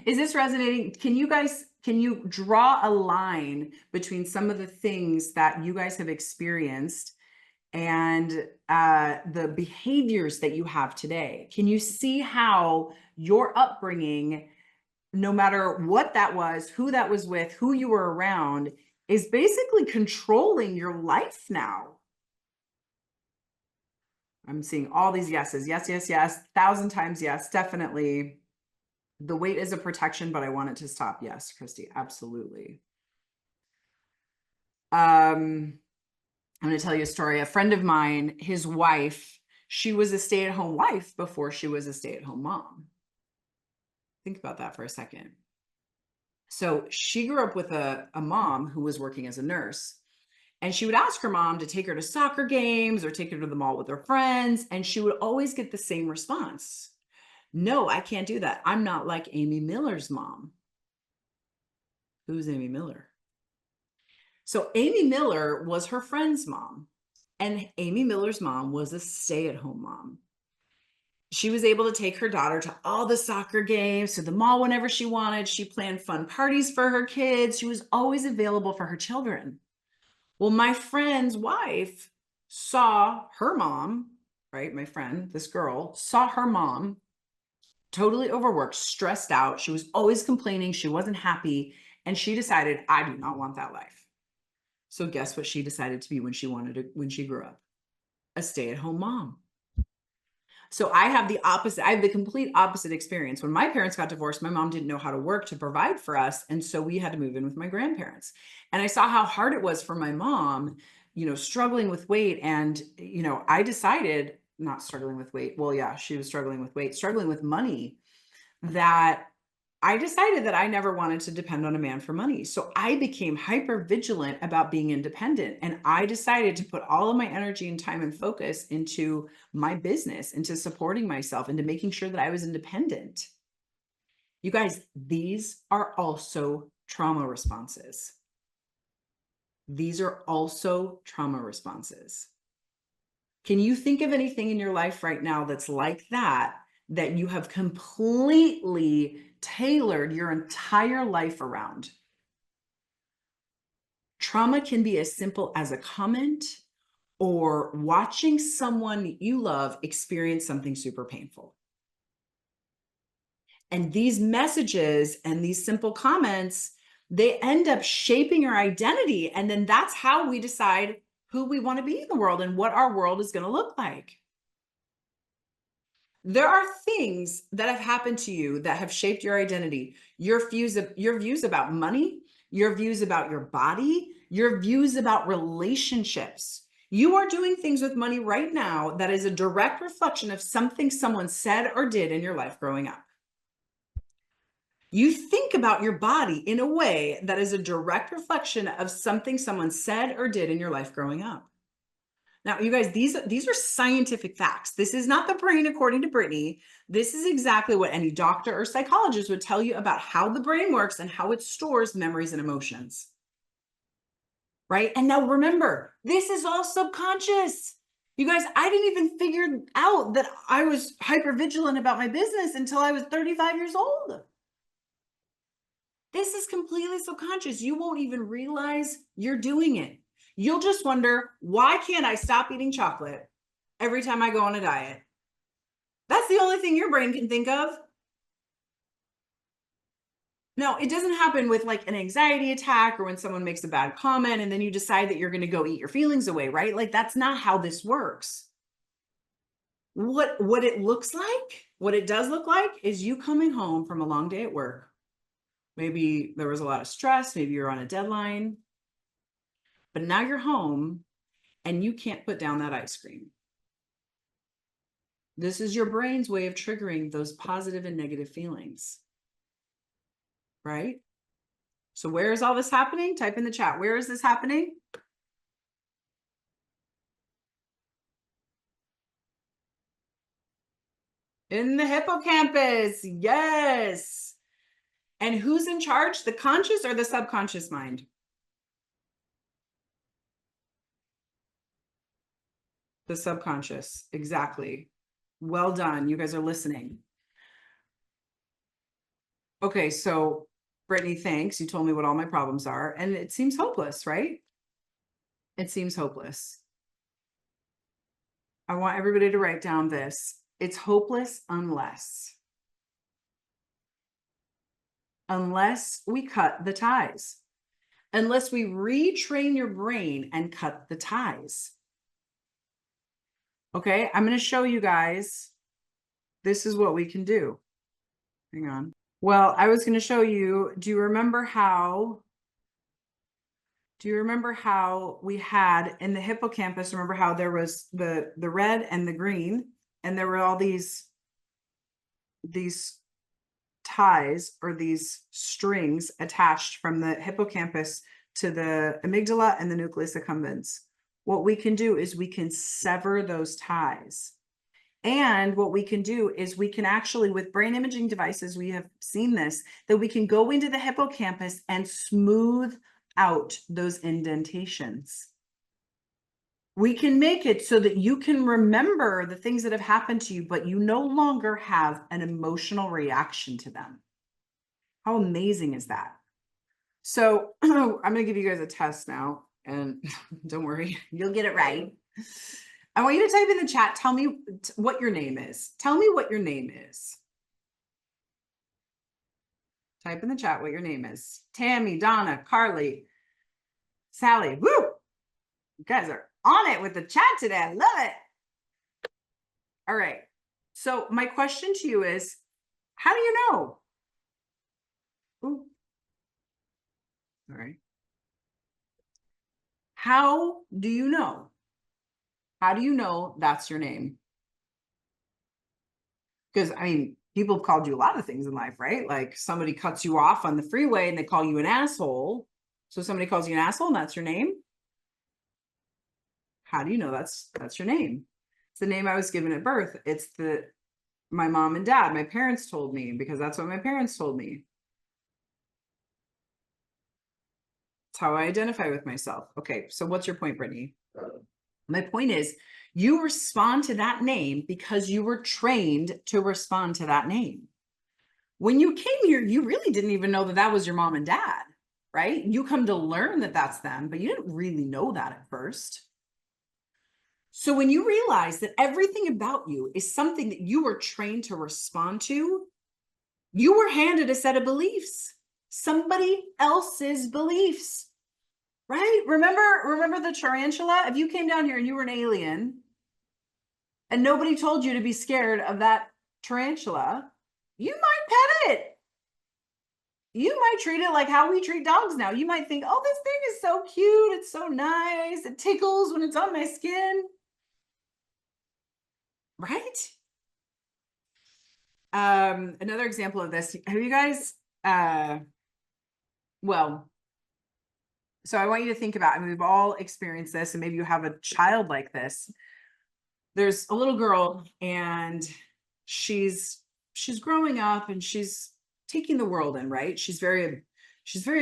S1: Is this resonating? Can you draw a line between some of the things that you guys have experienced and the behaviors that you have today? Can you see how your upbringing, no matter what that was, who that was with, who you were around, is basically controlling your life now? I'm seeing all these yeses. Yes, yes, yes. 1,000 times yes, definitely. The weight is a protection, but I want it to stop. Yes, Christy, absolutely. I'm going to tell you a story. A friend of mine, his wife, she was a stay-at-home wife before she was a stay-at-home mom. Think about that for a second. So she grew up with a mom who was working as a nurse. And she would ask her mom to take her to soccer games or take her to the mall with her friends. And she would always get the same response. No, I can't do that. I'm not like Amy Miller's mom. Who's Amy Miller? So Amy Miller was her friend's mom. And Amy Miller's mom was a stay-at-home mom. She was able to take her daughter to all the soccer games, to the mall whenever she wanted. She planned fun parties for her kids. She was always available for her children. Well, my friend's wife saw her mom, right? My friend, this girl, saw her mom totally overworked, stressed out. She was always complaining. She wasn't happy. And she decided, I do not want that life. So guess what she decided to be when she grew up? A stay-at-home mom. So I have the opposite. I have the complete opposite experience. When my parents got divorced, my mom didn't know how to work to provide for us. And so we had to move in with my grandparents. And I saw how hard it was for my mom, struggling with weight. And, I decided not struggling with weight. Well, yeah, she was struggling with weight, struggling with money, that I decided that I never wanted to depend on a man for money. So I became hyper vigilant about being independent. And I decided to put all of my energy and time and focus into my business, into supporting myself, into making sure that I was independent. You guys, these are also trauma responses. These are also trauma responses. Can you think of anything in your life right now that's like that, that you have completely tailored your entire life around? Trauma can be as simple as a comment or watching someone you love experience something super painful. And these messages and these simple comments, they end up shaping your identity. And then that's how we decide who we want to be in the world and what our world is going to look like. There are things that have happened to you that have shaped your identity, your views about money, your views about your body, your views about relationships. You are doing things with money right now that is a direct reflection of something someone said or did in your life growing up. You think about your body in a way that is a direct reflection of something someone said or did in your life growing up. Now, you guys, these are scientific facts. This is not the brain according to Brittany. This is exactly what any doctor or psychologist would tell you about how the brain works and how it stores memories and emotions. Right? And now remember, this is all subconscious. You guys, I didn't even figure out that I was hypervigilant about my business until I was 35 years old. This is completely subconscious. You won't even realize you're doing it. You'll just wonder, why can't I stop eating chocolate every time I go on a diet? That's the only thing your brain can think of. No, it doesn't happen with like an anxiety attack or when someone makes a bad comment and then you decide that you're going to go eat your feelings away, right? Like that's not how this works. What it looks like, what it does look like is you coming home from a long day at work. Maybe there was a lot of stress, maybe you're on a deadline, but now you're home and you can't put down that ice cream. This is your brain's way of triggering those positive and negative feelings, right? So where is all this happening? Type in the chat. Where is this happening? In the hippocampus. Yes. And who's in charge? The conscious or the subconscious mind? The subconscious. Exactly. Well done. You guys are listening. Okay, so Brittany, thanks. You told me what all my problems are, and it seems hopeless, right? It seems hopeless. I want everybody to write down this. It's hopeless unless we cut the ties, unless we retrain your brain and cut the ties. Okay, I'm going to show you guys. This is what we can do. Hang on. Well, I was going to show you, do you remember how we had in the hippocampus, remember how there was the red and the green, and there were all these ties or these strings attached from the hippocampus to the amygdala and the nucleus accumbens. What we can do is we can sever those ties. And what we can do is we can actually, with brain imaging devices, we have seen this, that we can go into the hippocampus and smooth out those indentations. We can make it so that you can remember the things that have happened to you, but you no longer have an emotional reaction to them. How amazing is that? So I'm going to give you guys a test now, and don't worry, you'll get it right. I want you to type in the chat, tell me what your name is. Tell me what your name is. Type in the chat what your name is. Tammy, Donna, Carly, Sally. Woo! You guys are on it with the chat today. I love it. All right. So my question to you is, how do you know? Ooh. All right. How do you know? How do you know that's your name? Because I mean, people have called you a lot of things in life, right? Like somebody cuts you off on the freeway and they call you an asshole. So somebody calls you an asshole and that's your name. How do you know that's your name? It's the name I was given at birth. It's my mom and dad, my parents told me, because that's what my parents told me. It's how I identify with myself. Okay, so what's your point, Brittany? My point is, you respond to that name because you were trained to respond to that name. When you came here, you really didn't even know that that was your mom and dad, right? You come to learn that that's them, but you didn't really know that at first. So when you realize that everything about you is something that you were trained to respond to, you were handed a set of beliefs, somebody else's beliefs, right? Remember the tarantula? If you came down here and you were an alien and nobody told you to be scared of that tarantula, you might pet it. You might treat it like how we treat dogs now. You might think, oh, this thing is so cute. It's so nice. It tickles when it's on my skin. Right? Another example of this, have you guys, well, so I want you to think about, I mean, we've all experienced this, and maybe you have a child like this. There's a little girl and she's growing up and she's taking the world in, right? She's very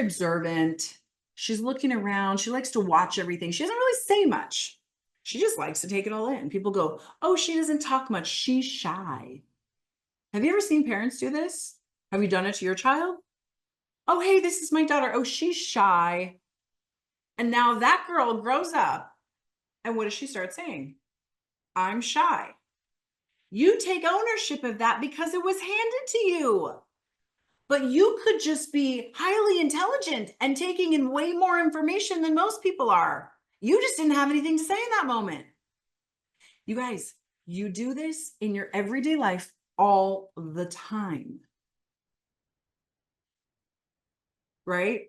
S1: observant. She's looking around. She likes to watch everything. She doesn't really say much. She just likes to take it all in. People go, oh, she doesn't talk much. She's shy. Have you ever seen parents do this? Have you done it to your child? Oh, hey, this is my daughter. Oh, she's shy. And now that girl grows up. And what does she start saying? I'm shy. You take ownership of that because it was handed to you. But you could just be highly intelligent and taking in way more information than most people are. You just didn't have anything to say in that moment. You guys, you do this in your everyday life all the time. Right?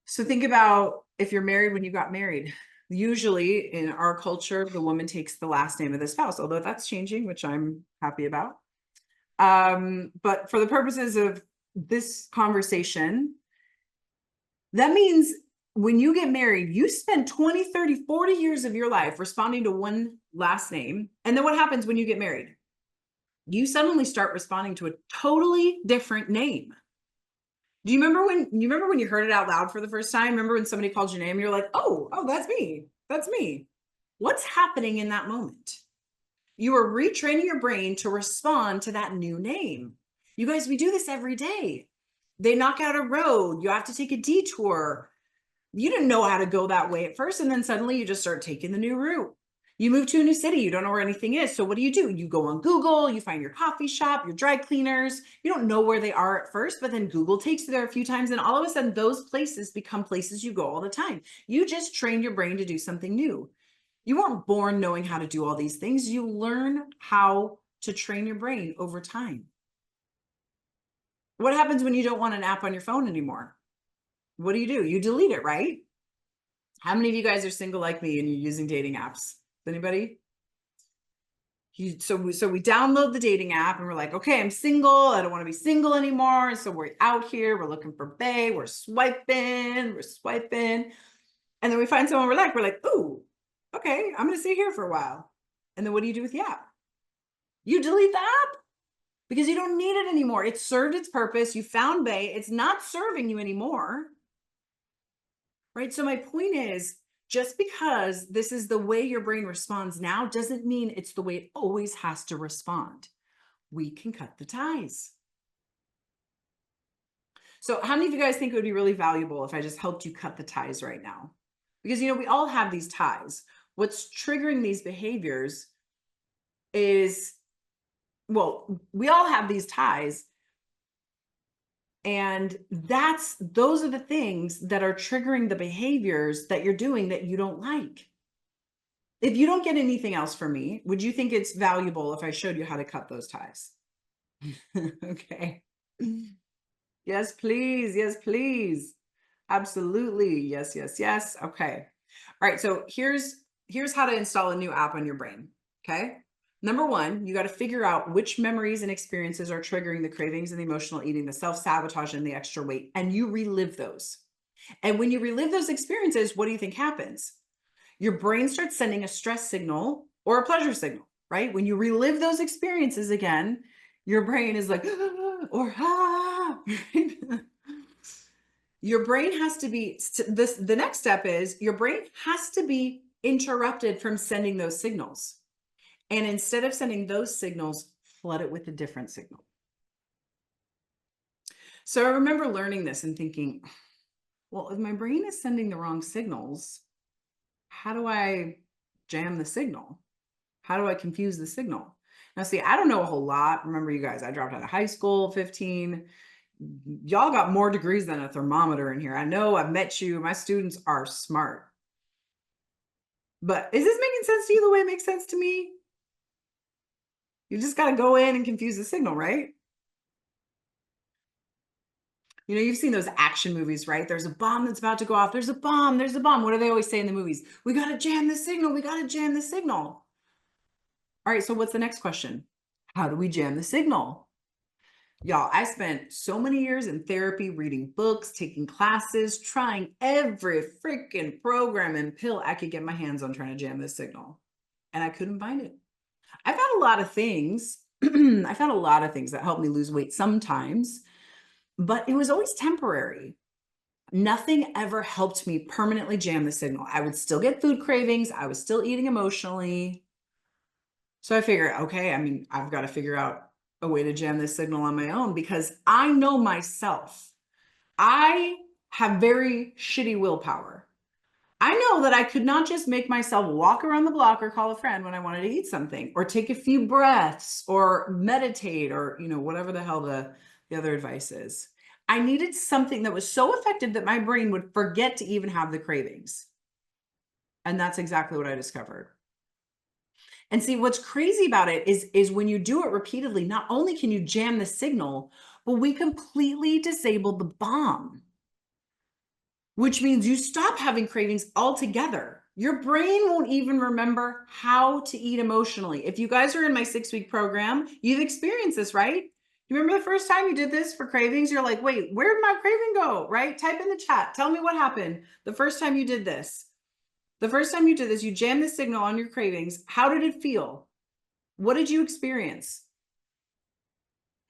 S1: So think about if you're married when you got married. Usually in our culture, the woman takes the last name of the spouse, although that's changing, which I'm happy about. But for the purposes of this conversation, that means when you get married, you spend 20, 30, 40 years of your life responding to one last name. And then what happens when you get married? You suddenly start responding to a totally different name. Do you remember when you heard it out loud for the first time? Remember when somebody called your name, you're like, oh, that's me. That's me. What's happening in that moment? You are retraining your brain to respond to that new name. You guys, we do this every day. They knock out a road. You have to take a detour. You didn't know how to go that way at first, and then suddenly you just start taking the new route. You move to a new city. You don't know where anything is. So what do? You go on Google, you find your coffee shop, your dry cleaners. You don't know where they are at first, but then Google takes you there a few times, and all of a sudden those places become places you go all the time. You just trained your brain to do something new. You weren't born knowing how to do all these things. You learn how to train your brain over time. What happens when you don't want an app on your phone anymore? What do? You delete it, right? How many of you guys are single like me and you're using dating apps? Anybody? So we download the dating app and we're like, okay, I'm single. I don't want to be single anymore. And so we're out here. We're looking for bae. We're swiping. And then we find someone we're like, ooh, okay, I'm going to stay here for a while. And then what do you do with the app? You delete the app because you don't need it anymore. It served its purpose. You found bae. It's not serving you anymore. Right? So my point is, just because this is the way your brain responds now doesn't mean it's the way it always has to respond. We can cut the ties. So how many of you guys think it would be really valuable if I just helped you cut the ties right now? Because, we all have these ties. What's triggering these behaviors is, well, we all have these ties. And those are the things that are triggering the behaviors that you're doing that you don't like. If you don't get anything else from me, would you think it's valuable if I showed you how to cut those ties? Okay. Yes, please. Yes, please. Absolutely. Yes, yes, yes. Okay. All right. So here's how to install a new app on your brain. Okay. Number one, you got to figure out which memories and experiences are triggering the cravings and the emotional eating, the self-sabotage and the extra weight, and you relive those. And when you relive those experiences, what do you think happens? Your brain starts sending a stress signal or a pleasure signal, right? When you relive those experiences again, your brain is like, or right? Your brain has to be, the next step is your brain has to be interrupted from sending those signals. And instead of sending those signals, flood it with a different signal. So I remember learning this and thinking, well, if my brain is sending the wrong signals, how do I jam the signal? How do I confuse the signal? Now, see, I don't know a whole lot. Remember, you guys, I dropped out of high school, 15. Y'all got more degrees than a thermometer in here. I know, I've met you. My students are smart. But is this making sense to you the way it makes sense to me? You just got to go in and confuse the signal, right? You know, you've seen those action movies, right? There's a bomb that's about to go off. There's a bomb. There's a bomb. What do they always say in the movies? We got to jam the signal. We got to jam the signal. All right, so what's the next question? How do we jam the signal? Y'all, I spent so many years in therapy, reading books, taking classes, trying every freaking program and pill I could get my hands on trying to jam this signal. And I couldn't find it. I've had a lot of things. I've had a lot of things that helped me lose weight sometimes, but it was always temporary. Nothing ever helped me permanently jam the signal. I would still get food cravings. I was still eating emotionally. So I figured, okay, I mean, I've got to figure out a way to jam this signal on my own because I know myself. I have very shitty willpower. I know that I could not just make myself walk around the block or call a friend when I wanted to eat something or take a few breaths or meditate or, you know, whatever the hell the other advice is. I needed something that was so effective that my brain would forget to even have the cravings. And that's exactly what I discovered. And see, what's crazy about it is when you do it repeatedly, not only can you jam the signal, but we completely disable the bomb, which means you stop having cravings altogether. Your brain won't even remember how to eat emotionally. If you guys are in my 6-week program, you've experienced this, right? You remember the first time you did this for cravings? You're like, wait, where did my craving go, right? Type in the chat. Tell me what happened the first time you did this. The first time you did this, you jammed the signal on your cravings. How did it feel? What did you experience?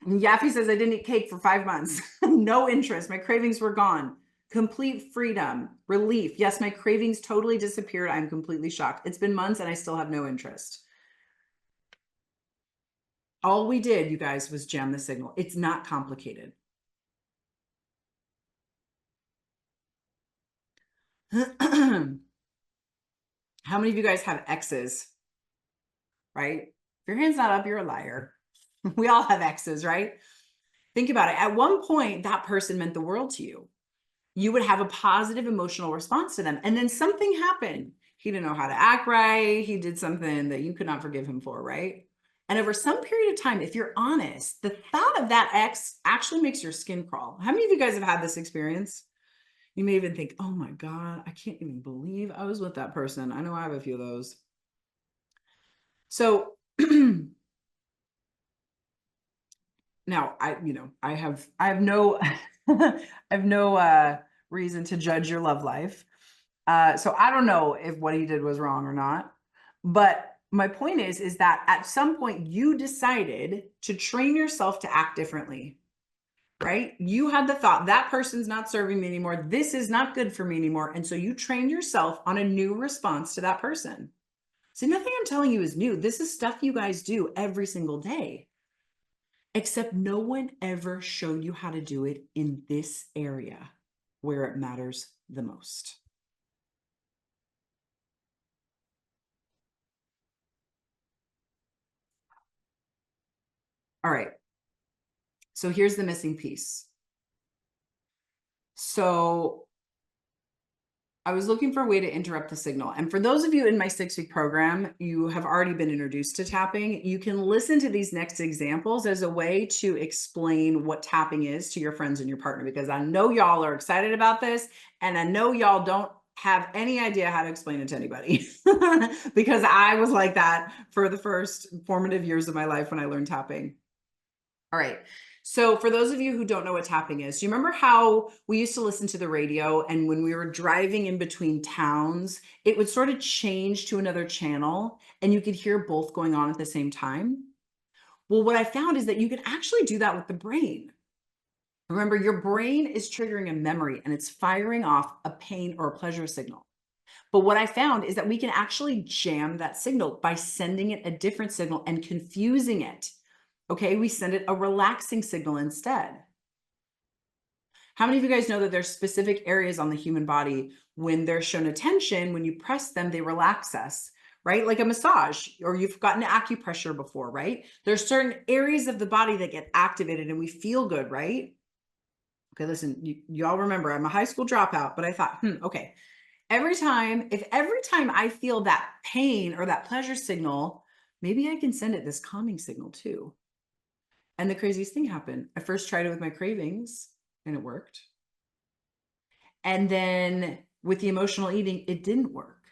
S1: And Yaffe says, I didn't eat cake for 5 months. No interest. My cravings were gone. Complete freedom, relief. Yes, my cravings totally disappeared. I'm completely shocked. It's been months and I still have no interest. All we did, you guys, was jam the signal. It's not complicated. How many of you guys have exes, right? If your hand's not up, you're a liar. We all have exes, right? Think about it. At one point, that person meant the world to you. You would have a positive emotional response to them. And then something happened. He didn't know how to act right. He did something that you could not forgive him for, right? And over some period of time, if you're honest, the thought of that ex actually makes your skin crawl. How many of you guys have had this experience? You may even think, oh my God, I can't even believe I was with that person. I know I have a few of those. So now I have no, I have no reason to judge your love life. So I don't know if what he did was wrong or not, but my point is that at some point you decided to train yourself to act differently. Right? You had the thought that person's not serving me anymore. This is not good for me anymore. And so you trained yourself on a new response to that person. So nothing I'm telling you is new. This is stuff you guys do every single day, except no one ever showed you how to do it in this area where it matters the most. All right. So here's the missing piece. So I was looking for a way to interrupt the signal. And for those of you in my 6-week program, you have already been introduced to tapping. You can listen to these next examples as a way to explain what tapping is to your friends and your partner, because I know y'all are excited about this. And I know y'all don't have any idea how to explain it to anybody because I was like that for the first formative years of my life when I learned tapping. All right. So for those of you who don't know what tapping is, do you remember how we used to listen to the radio, and when we were driving in between towns, it would sort of change to another channel and you could hear both going on at the same time? Well, what I found is that you can actually do that with the brain. Remember, your brain is triggering a memory and it's firing off a pain or a pleasure signal. But what I found is that we can actually jam that signal by sending it a different signal and confusing it. Okay, we send it a relaxing signal instead. How many of you guys know that there's specific areas on the human body when they're shown attention, when you press them, they relax us, right? Like a massage, or you've gotten acupressure before, right? There's certain areas of the body that get activated and we feel good, right? Okay, listen, you all remember I'm a high school dropout, but I thought, okay, every time I feel that pain or that pleasure signal, maybe I can send it this calming signal too. And the craziest thing happened. I first tried it with my cravings and it worked. And then with the emotional eating, it didn't work.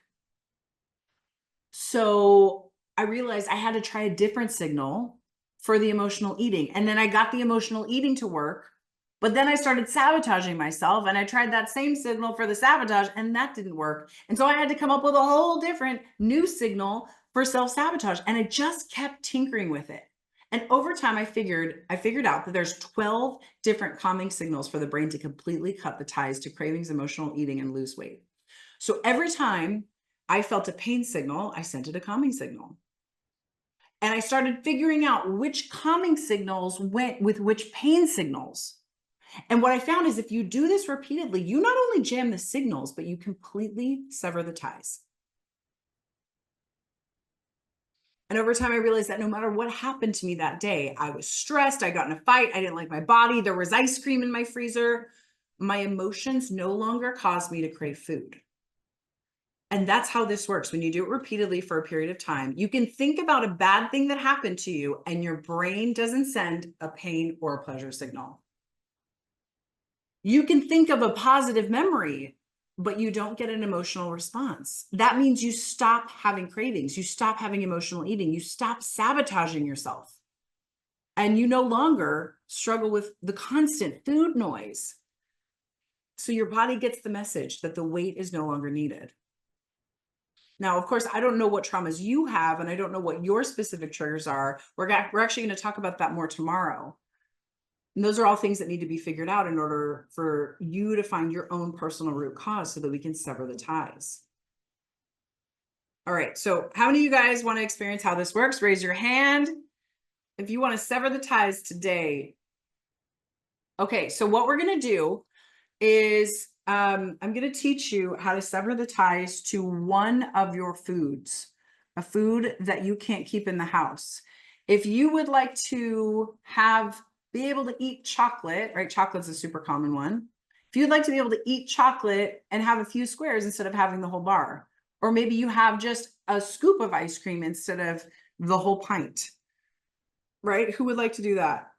S1: So I realized I had to try a different signal for the emotional eating. And then I got the emotional eating to work, but then I started sabotaging myself and I tried that same signal for the sabotage and that didn't work. And so I had to come up with a whole different new signal for self-sabotage. And I just kept tinkering with it. And over time, I figured out that there's 12 different calming signals for the brain to completely cut the ties to cravings, emotional eating, and lose weight. So every time I felt a pain signal, I sent it a calming signal. And I started figuring out which calming signals went with which pain signals. And what I found is if you do this repeatedly, you not only jam the signals, but you completely sever the ties. And over time, I realized that no matter what happened to me that day, I was stressed, I got in a fight, I didn't like my body, there was ice cream in my freezer, my emotions no longer caused me to crave food. And that's how this works. When you do it repeatedly for a period of time, you can think about a bad thing that happened to you and your brain doesn't send a pain or a pleasure signal. You can think of a positive memory, but you don't get an emotional response. That means you stop having cravings, you stop having emotional eating, you stop sabotaging yourself, and you no longer struggle with the constant food noise. So your body gets the message that the weight is no longer needed. Now, of course, I don't know what traumas you have, and I don't know what your specific triggers are. We're actually going to talk about that more tomorrow. And those are all things that need to be figured out in order for you to find your own personal root cause so that we can sever the ties. All right, so how many of you guys want to experience how this works? Raise your hand if you want to sever the ties today. Okay, so what we're going to do is I'm going to teach you how to sever the ties to one of your foods, a food that you can't keep in the house. If you would like to be able to eat chocolate, right? Chocolate's a super common one. If you'd like to be able to eat chocolate and have a few squares instead of having the whole bar, or maybe you have just a scoop of ice cream instead of the whole pint, right? Who would like to do that?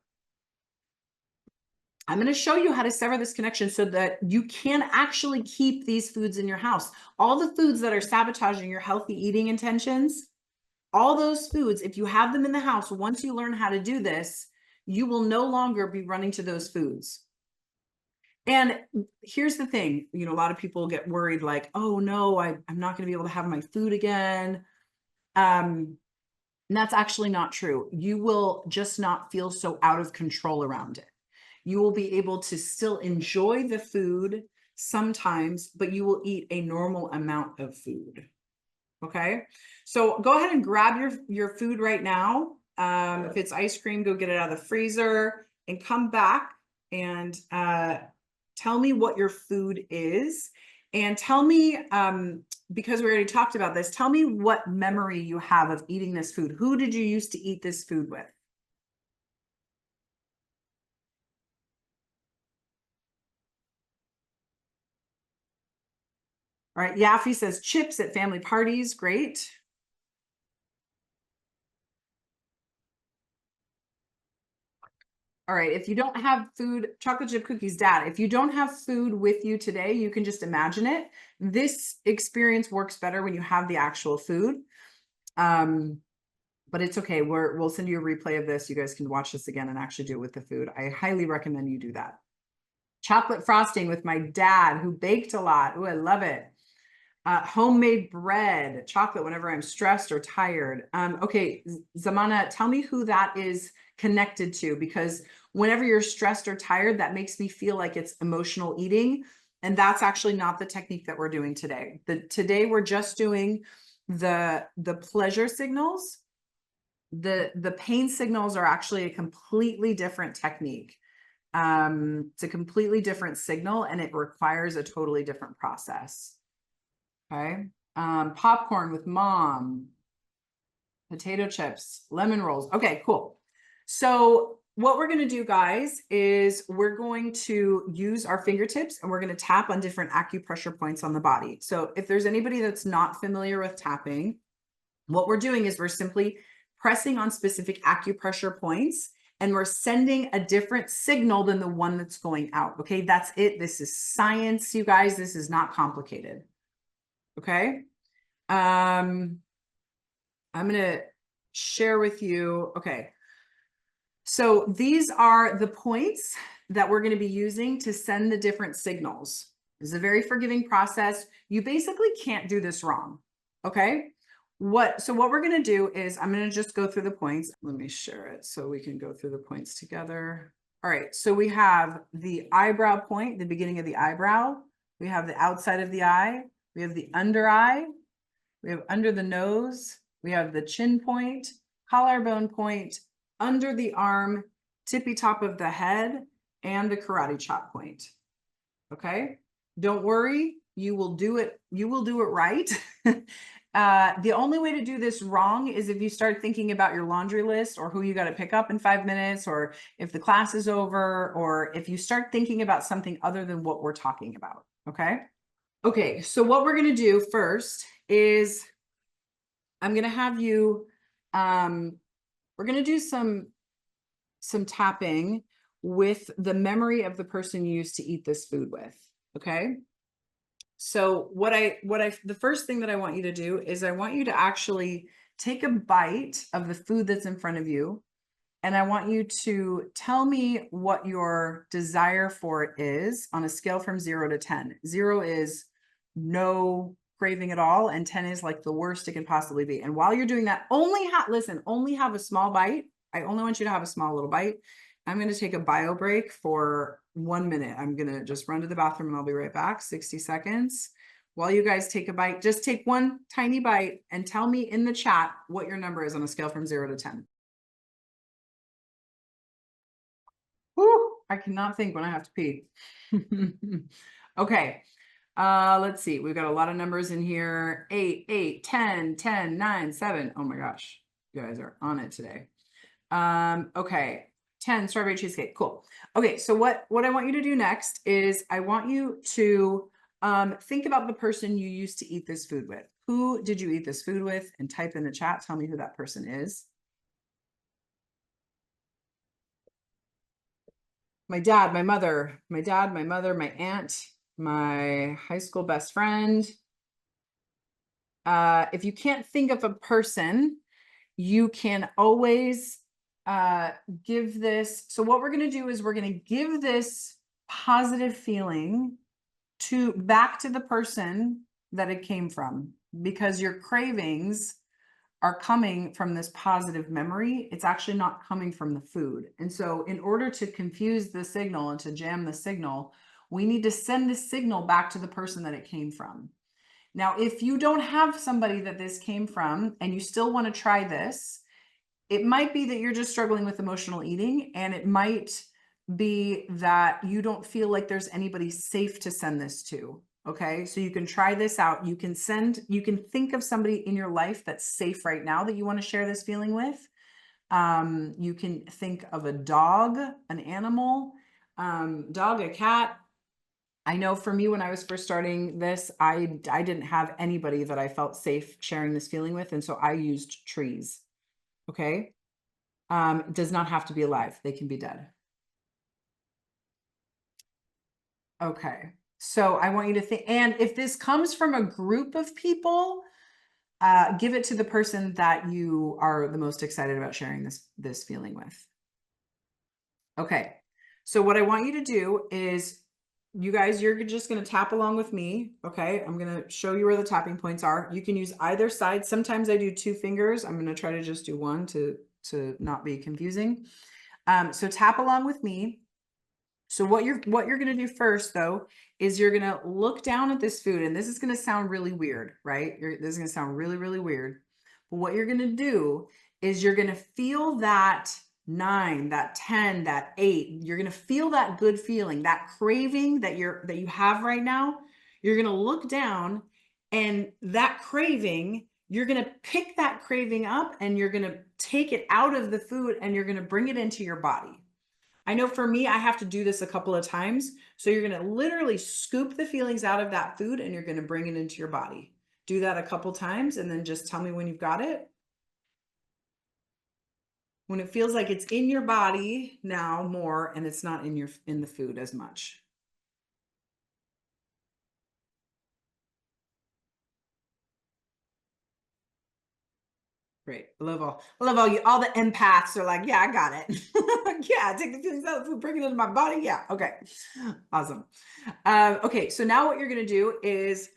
S1: I'm going to show you how to sever this connection so that you can actually keep these foods in your house. All the foods that are sabotaging your healthy eating intentions, all those foods, if you have them in the house, once you learn how to do this, you will no longer be running to those foods. And here's the thing, a lot of people get worried like, oh no, I'm not going to be able to have my food again. And that's actually not true. You will just not feel so out of control around it. You will be able to still enjoy the food sometimes, but you will eat a normal amount of food. Okay, so go ahead and grab your food right now. If it's ice cream, go get it out of the freezer and come back and tell me what your food is. And tell me, because we already talked about this, tell me what memory you have of eating this food. Who did you used to eat this food with? All right, Yaffe says chips at family parties. Great. All right, if you don't have food, chocolate chip cookies, Dad, if you don't have food with you today, you can just imagine it. This experience works better when you have the actual food. But it's okay. We'll send you a replay of this. You guys can watch this again and actually do it with the food. I highly recommend you do that. Chocolate frosting with my dad who baked a lot. Oh, I love it. Homemade bread, chocolate whenever I'm stressed or tired. Okay, Zamana, tell me who that is connected to, because whenever you're stressed or tired, that makes me feel like it's emotional eating. And that's actually not the technique that we're doing today. Today we're just doing the pleasure signals. The pain signals are actually a completely different technique. It's a completely different signal and it requires a totally different process. Okay. Popcorn with mom, potato chips, lemon rolls. Okay, cool. So what we're going to do, guys, is we're going to use our fingertips and we're going to tap on different acupressure points on the body. So if there's anybody that's not familiar with tapping, what we're doing is we're simply pressing on specific acupressure points and we're sending a different signal than the one that's going out. Okay, that's it. This is science, you guys. This is not complicated. Okay. I'm going to share with you. Okay. So these are the points that we're going to be using to send the different signals. This is a very forgiving process. You basically can't do this wrong. Okay. So what we're going to do is I'm going to just go through the points. Let me share it so we can go through the points together. All right. So we have the eyebrow point, the beginning of the eyebrow. We have the outside of the eye. We have the under eye. We have under the nose. We have the chin point, collarbone point, under the arm, tippy top of the head, and the karate chop point. Okay. Don't worry. You will do it. You will do it right. The only way to do this wrong is if you start thinking about your laundry list or who you got to pick up in 5 minutes, or if the class is over, or if you start thinking about something other than what we're talking about. Okay. Okay. So what we're going to do first is I'm going to have you, we're going to do some tapping with the memory of the person you used to eat this food with. Okay. So the first thing that I want you to do is I want you to actually take a bite of the food that's in front of you. And I want you to tell me what your desire for it is on a scale from 0 to 10. 0 is no craving at all. And 10 is like the worst it can possibly be. And while you're doing that, only have a small bite. I only want you to have a small little bite. I'm going to take a bio break for 1 minute. I'm going to just run to the bathroom and I'll be right back. 60 seconds. While you guys take a bite, just take one tiny bite and tell me in the chat what your number is on a scale from 0 to 10. Whew, I cannot think when I have to pee. Okay. Let's see. We've got a lot of numbers in here. 8, 8, 10, 10, 9, 7. Oh my gosh. You guys are on it today. Okay. 10 strawberry cheesecake. Cool. Okay. So what I want you to do next is I want you to think about the person you used to eat this food with. Who did you eat this food with? And type in the chat. Tell me who that person is. My dad, my mother, my aunt, my high school best friend. If you can't think of a person, you can always give this. So what we're going to do is we're going to give this positive feeling back to the person that it came from, because your cravings are coming from this positive memory. It's actually not coming from the food. And so in order to confuse the signal and to jam the signal, we need to send the signal back to the person that it came from. Now, if you don't have somebody that this came from and you still want to try this, it might be that you're just struggling with emotional eating, and it might be that you don't feel like there's anybody safe to send this to. Okay, so you can try this out. You can think of somebody in your life that's safe right now that you want to share this feeling with. You can think of a dog, an animal, dog, a cat. I know for me, when I was first starting this, I didn't have anybody that I felt safe sharing this feeling with. And so I used trees. Okay. It does not have to be alive. They can be dead. Okay. So I want you to think, and if this comes from a group of people, give it to the person that you are the most excited about sharing this feeling with. Okay. So what I want you to do is, you guys, you're just going to tap along with me. Okay. I'm going to show you where the tapping points are. You can use either side. Sometimes I do 2 fingers. I'm going to try to just do 1 to not be confusing. So tap along with me. So what you're going to do first, though, is you're going to look down at this food, and this is going to sound really weird, right? This is going to sound really, really weird. But what you're going to do is you're going to feel that 9, that 10, that 8. You're going to feel that good feeling, that craving that you have right now. You're going to look down, and that craving, you're going to pick that craving up, and you're going to take it out of the food, and you're going to bring it into your body. I know for me, I have to do this a couple of times. So you're going to literally scoop the feelings out of that food, and you're going to bring it into your body. Do that a couple times, and then just tell me when you've got it. When it feels like it's in your body now more, and it's not in the food as much. Great. I love all you, all the empaths are like, yeah, I got it. Yeah, take the feelings out of the food, bring it into my body. Yeah. Okay. Awesome. Okay. So now what you're going to do is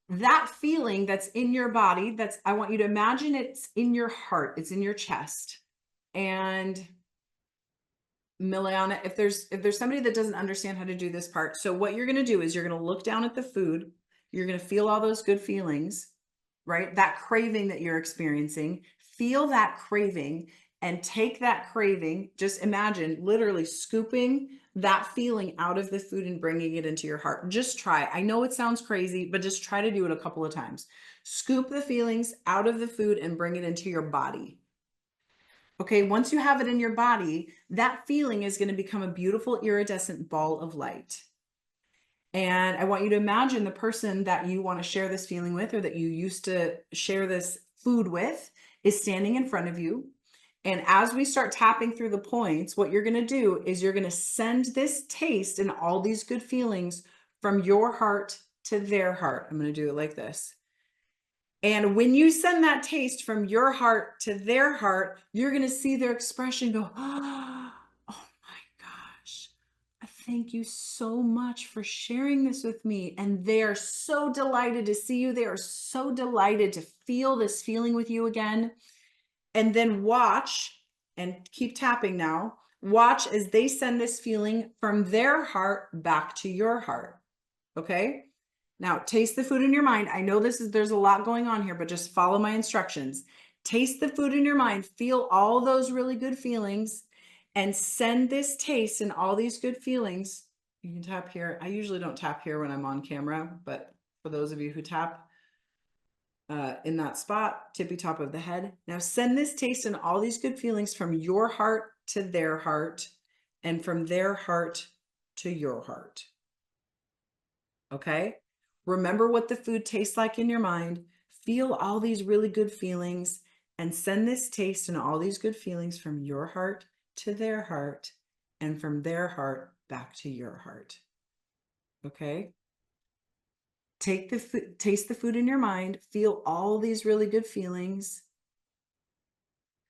S1: that feeling that's in your body, I want you to imagine it's in your heart, it's in your chest. And Miliana, if there's somebody that doesn't understand how to do this part, so what you're going to do is you're going to look down at the food, you're going to feel all those good feelings, right? That craving that you're experiencing, feel that craving, and take that craving, just imagine literally scooping that feeling out of the food and bringing it into your heart. Just try. I know it sounds crazy, but just try to do it a couple of times. Scoop the feelings out of the food and bring it into your body. Okay, once you have it in your body, that feeling is going to become a beautiful iridescent ball of light. And I want you to imagine the person that you want to share this feeling with, or that you used to share this food with, is standing in front of you. And as we start tapping through the points, what you're going to do is you're going to send this taste and all these good feelings from your heart to their heart. I'm going to do it like this. And when you send that taste from your heart to their heart, you're going to see their expression go, oh my gosh, thank you so much for sharing this with me. And they are so delighted to see you. They are so delighted to feel this feeling with you again. And then watch, and keep tapping now, watch as they send this feeling from their heart back to your heart. Okay. Now taste the food in your mind. I know there's a lot going on here, but just follow my instructions. Taste the food in your mind, feel all those really good feelings, and send this taste and all these good feelings. You can tap here. I usually don't tap here when I'm on camera, but for those of you who tap in that spot, tippy top of the head. Now send this taste and all these good feelings from your heart to their heart, and from their heart to your heart. Okay. Remember what the food tastes like in your mind. Feel all these really good feelings, and send this taste and all these good feelings from your heart to their heart, and from their heart back to your heart. Okay. Take the food, taste the food in your mind, feel all these really good feelings.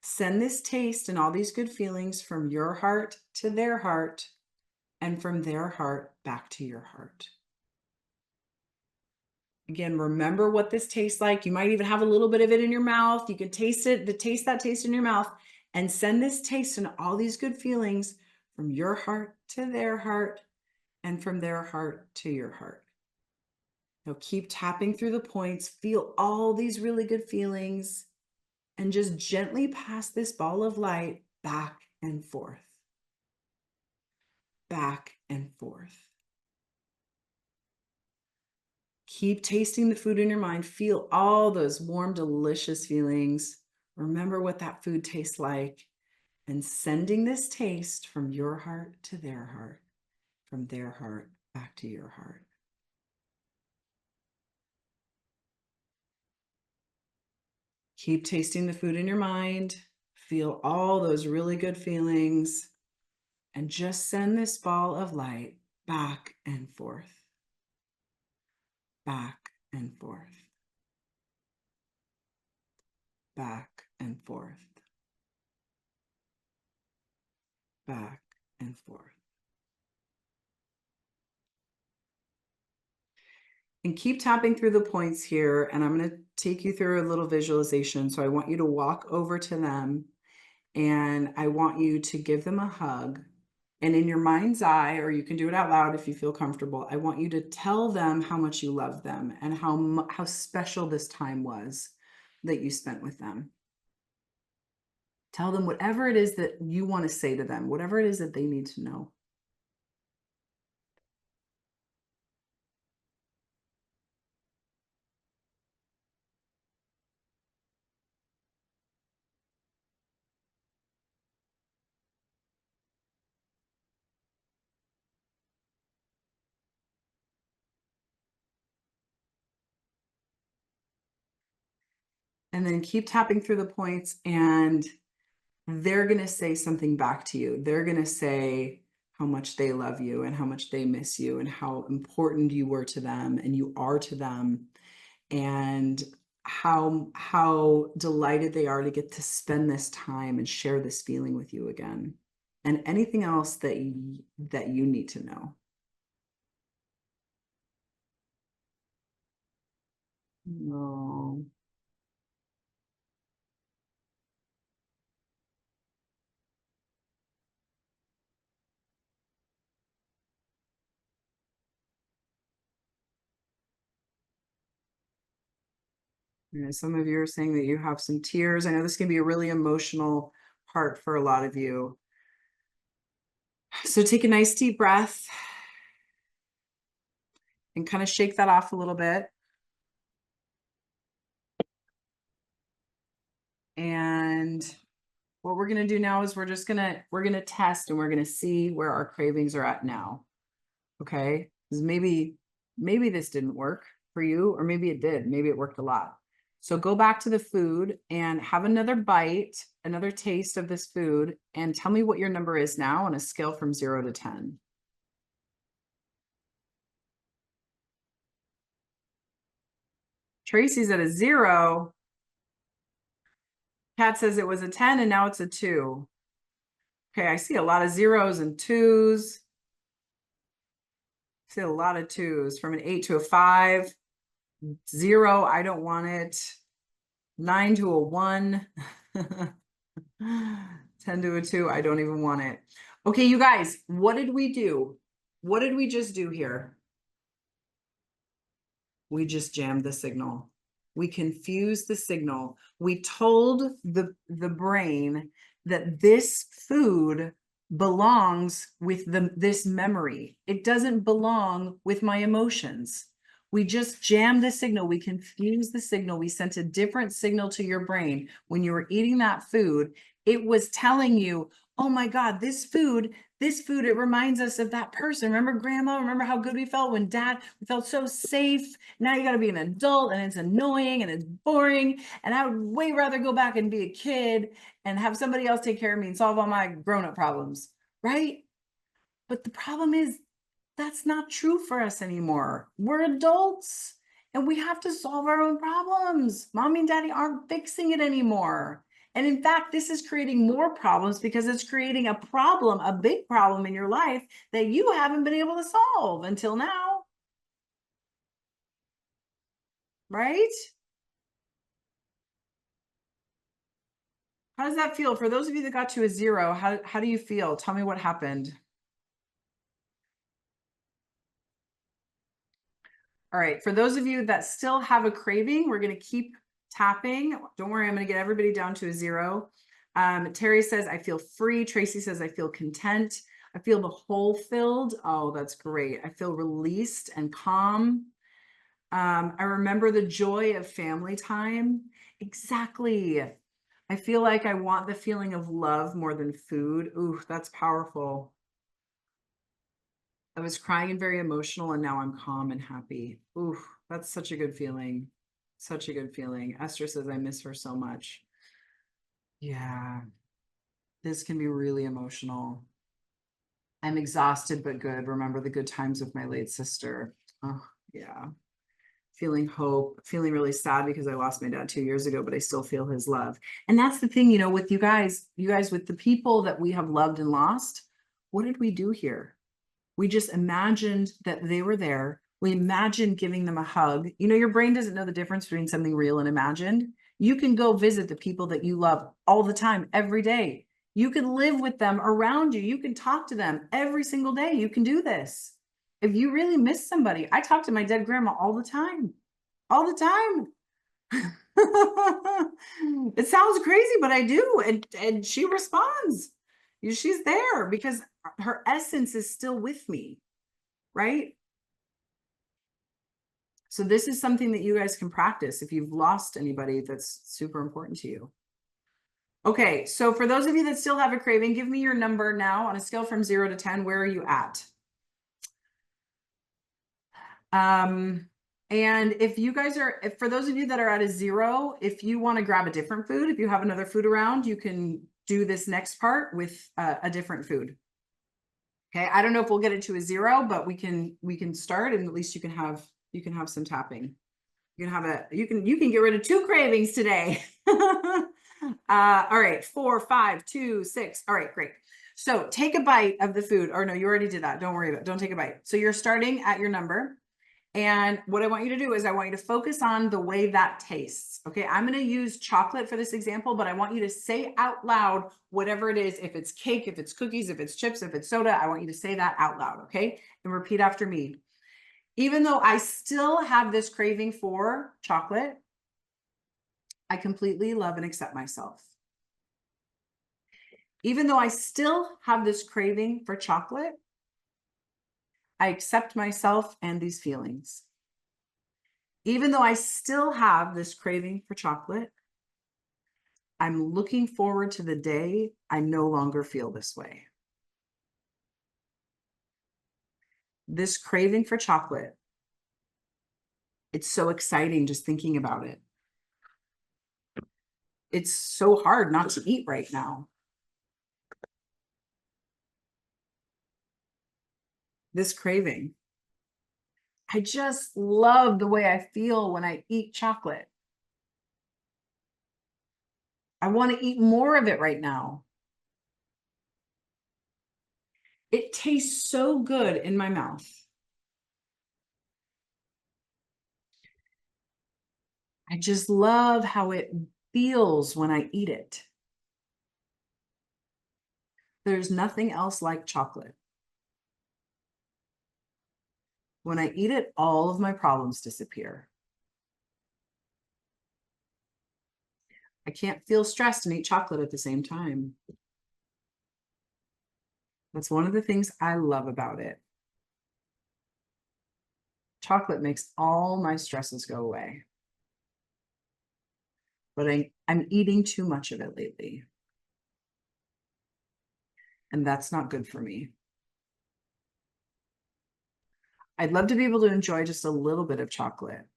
S1: Send this taste and all these good feelings from your heart to their heart, and from their heart back to your heart. Again, remember what this tastes like. You might even have a little bit of it in your mouth. You can taste it, taste that taste in your mouth, and send this taste and all these good feelings from your heart to their heart, and from their heart to your heart. Now keep tapping through the points, feel all these really good feelings, and just gently pass this ball of light back and forth. Back and forth. Keep tasting the food in your mind. Feel all those warm, delicious feelings. Remember what that food tastes like, and sending this taste from your heart to their heart, from their heart back to your heart. Keep tasting the food in your mind. Feel all those really good feelings, and just send this ball of light back and forth, back and forth, back and forth, back and forth. And keep tapping through the points here. And I'm going to take you through a little visualization. So I want you to walk over to them and I want you to give them a hug. And in your mind's eye, or you can do it out loud if you feel comfortable, I want you to tell them how much you love them and how special this time was that you spent with them. Tell them whatever it is that you want to say to them, whatever it is that they need to know. And then keep tapping through the points and they're going to say something back to you. They're going to say how much they love you and how much they miss you and how important you were to them and you are to them, and how delighted they are to get to spend this time and share this feeling with you again, and anything else that you need to know. No. You know, some of you are saying that you have some tears. I know this can be a really emotional part for a lot of you. So take a nice deep breath and kind of shake that off a little bit. And what we're going to do now is we're going to test and we're going to see where our cravings are at now. Okay? Because maybe this didn't work for you, or maybe it did. Maybe it worked a lot. So go back to the food and have another bite, another taste of this food, and tell me what your number is now on a scale from 0 to 10. Tracy's at a 0. Kat says it was a 10 and now it's a 2. Okay, I see a lot of 0s and 2s. I see a lot of 2s, from an 8 to a 5. 0, I don't want it. 9 to a 1. 10 to a 2, I don't even want it. Okay, you guys, what did we do? What did we just do here? We just jammed the signal. We confused the signal. We told the brain that this food belongs with this memory. It doesn't belong with my emotions. We just jammed the signal. We confused the signal. We sent a different signal to your brain. When you were eating that food, it was telling you, oh my God, this food, it reminds us of that person. Remember grandma? Remember how good we felt when dad, we felt so safe. Now you got to be an adult and it's annoying and it's boring. And I would way rather go back and be a kid and have somebody else take care of me and solve all my grown-up problems, right? But the problem is that's not true for us anymore. We're adults and we have to solve our own problems. Mommy and daddy aren't fixing it anymore. And in fact, this is creating more problems because it's creating a problem, a big problem in your life that you haven't been able to solve until now. Right? How does that feel? For those of you that got to a 0, how do you feel? Tell me what happened. All right, for those of you that still have a craving, we're going to keep tapping. Don't worry, I'm going to get everybody down to a 0. Terry says, I feel free. Tracy says, I feel content. I feel the hole filled. Oh, that's great. I feel released and calm. I remember the joy of family time. Exactly. I feel like I want the feeling of love more than food. Ooh, that's powerful. I was crying and very emotional, and now I'm calm and happy. Ooh, that's such a good feeling. Such a good feeling. Esther says, I miss her so much. Yeah, this can be really emotional. I'm exhausted, but good. Remember the good times with my late sister. Oh, yeah. Feeling hope, feeling really sad because I lost my dad 2 years ago, but I still feel his love. And that's the thing, you know, with you guys, with the people that we have loved and lost, what did we do here? We just imagined that they were there. We imagined giving them a hug. You know, your brain doesn't know the difference between something real and imagined. You can go visit the people that you love all the time, every day. You can live with them around you. You can talk to them every single day. You can do this. If you really miss somebody, I talk to my dead grandma all the time. All the time. It sounds crazy, but I do. And she responds. She's there because her essence is still with me, right? So this is something that you guys can practice if you've lost anybody that's super important to you. Okay, so for those of you that still have a craving, give me your number now on a scale from 0 to 10. Where are you at? And if you guys are, for those of you that are at a 0, if you want to grab a different food, if you have another food around, you can do this next part with a different food. Okay, I don't know if we'll get it to a 0, but we can start, and at least you can have some tapping. You can get rid of 2 cravings today. All right, 4, 5, 2, 6. All right, great. So take a bite of the food. Or no, you already did that. Don't worry about it. Don't take a bite. So you're starting at your number. And what I want you to do is I want you to focus on the way that tastes. Okay, I'm going to use chocolate for this example, but I want you to say out loud whatever it is. If it's cake, if it's cookies, if it's chips, if it's soda, I want you to say that out loud. Okay, and repeat after me. Even though I still have this craving for chocolate, I completely love and accept myself. Even though I still have this craving for chocolate, I accept myself and these feelings. Even though I still have this craving for chocolate, I'm looking forward to the day I no longer feel this way. This craving for chocolate, it's so exciting just thinking about it. It's so hard not to eat right now. This craving. I just love the way I feel when I eat chocolate. I want to eat more of it right now. It tastes so good in my mouth. I just love how it feels when I eat it. There's nothing else like chocolate. When I eat it, all of my problems disappear. I can't feel stressed and eat chocolate at the same time. That's one of the things I love about it. Chocolate makes all my stresses go away. But I'm eating too much of it lately. And that's not good for me. I'd love to be able to enjoy just a little bit of chocolate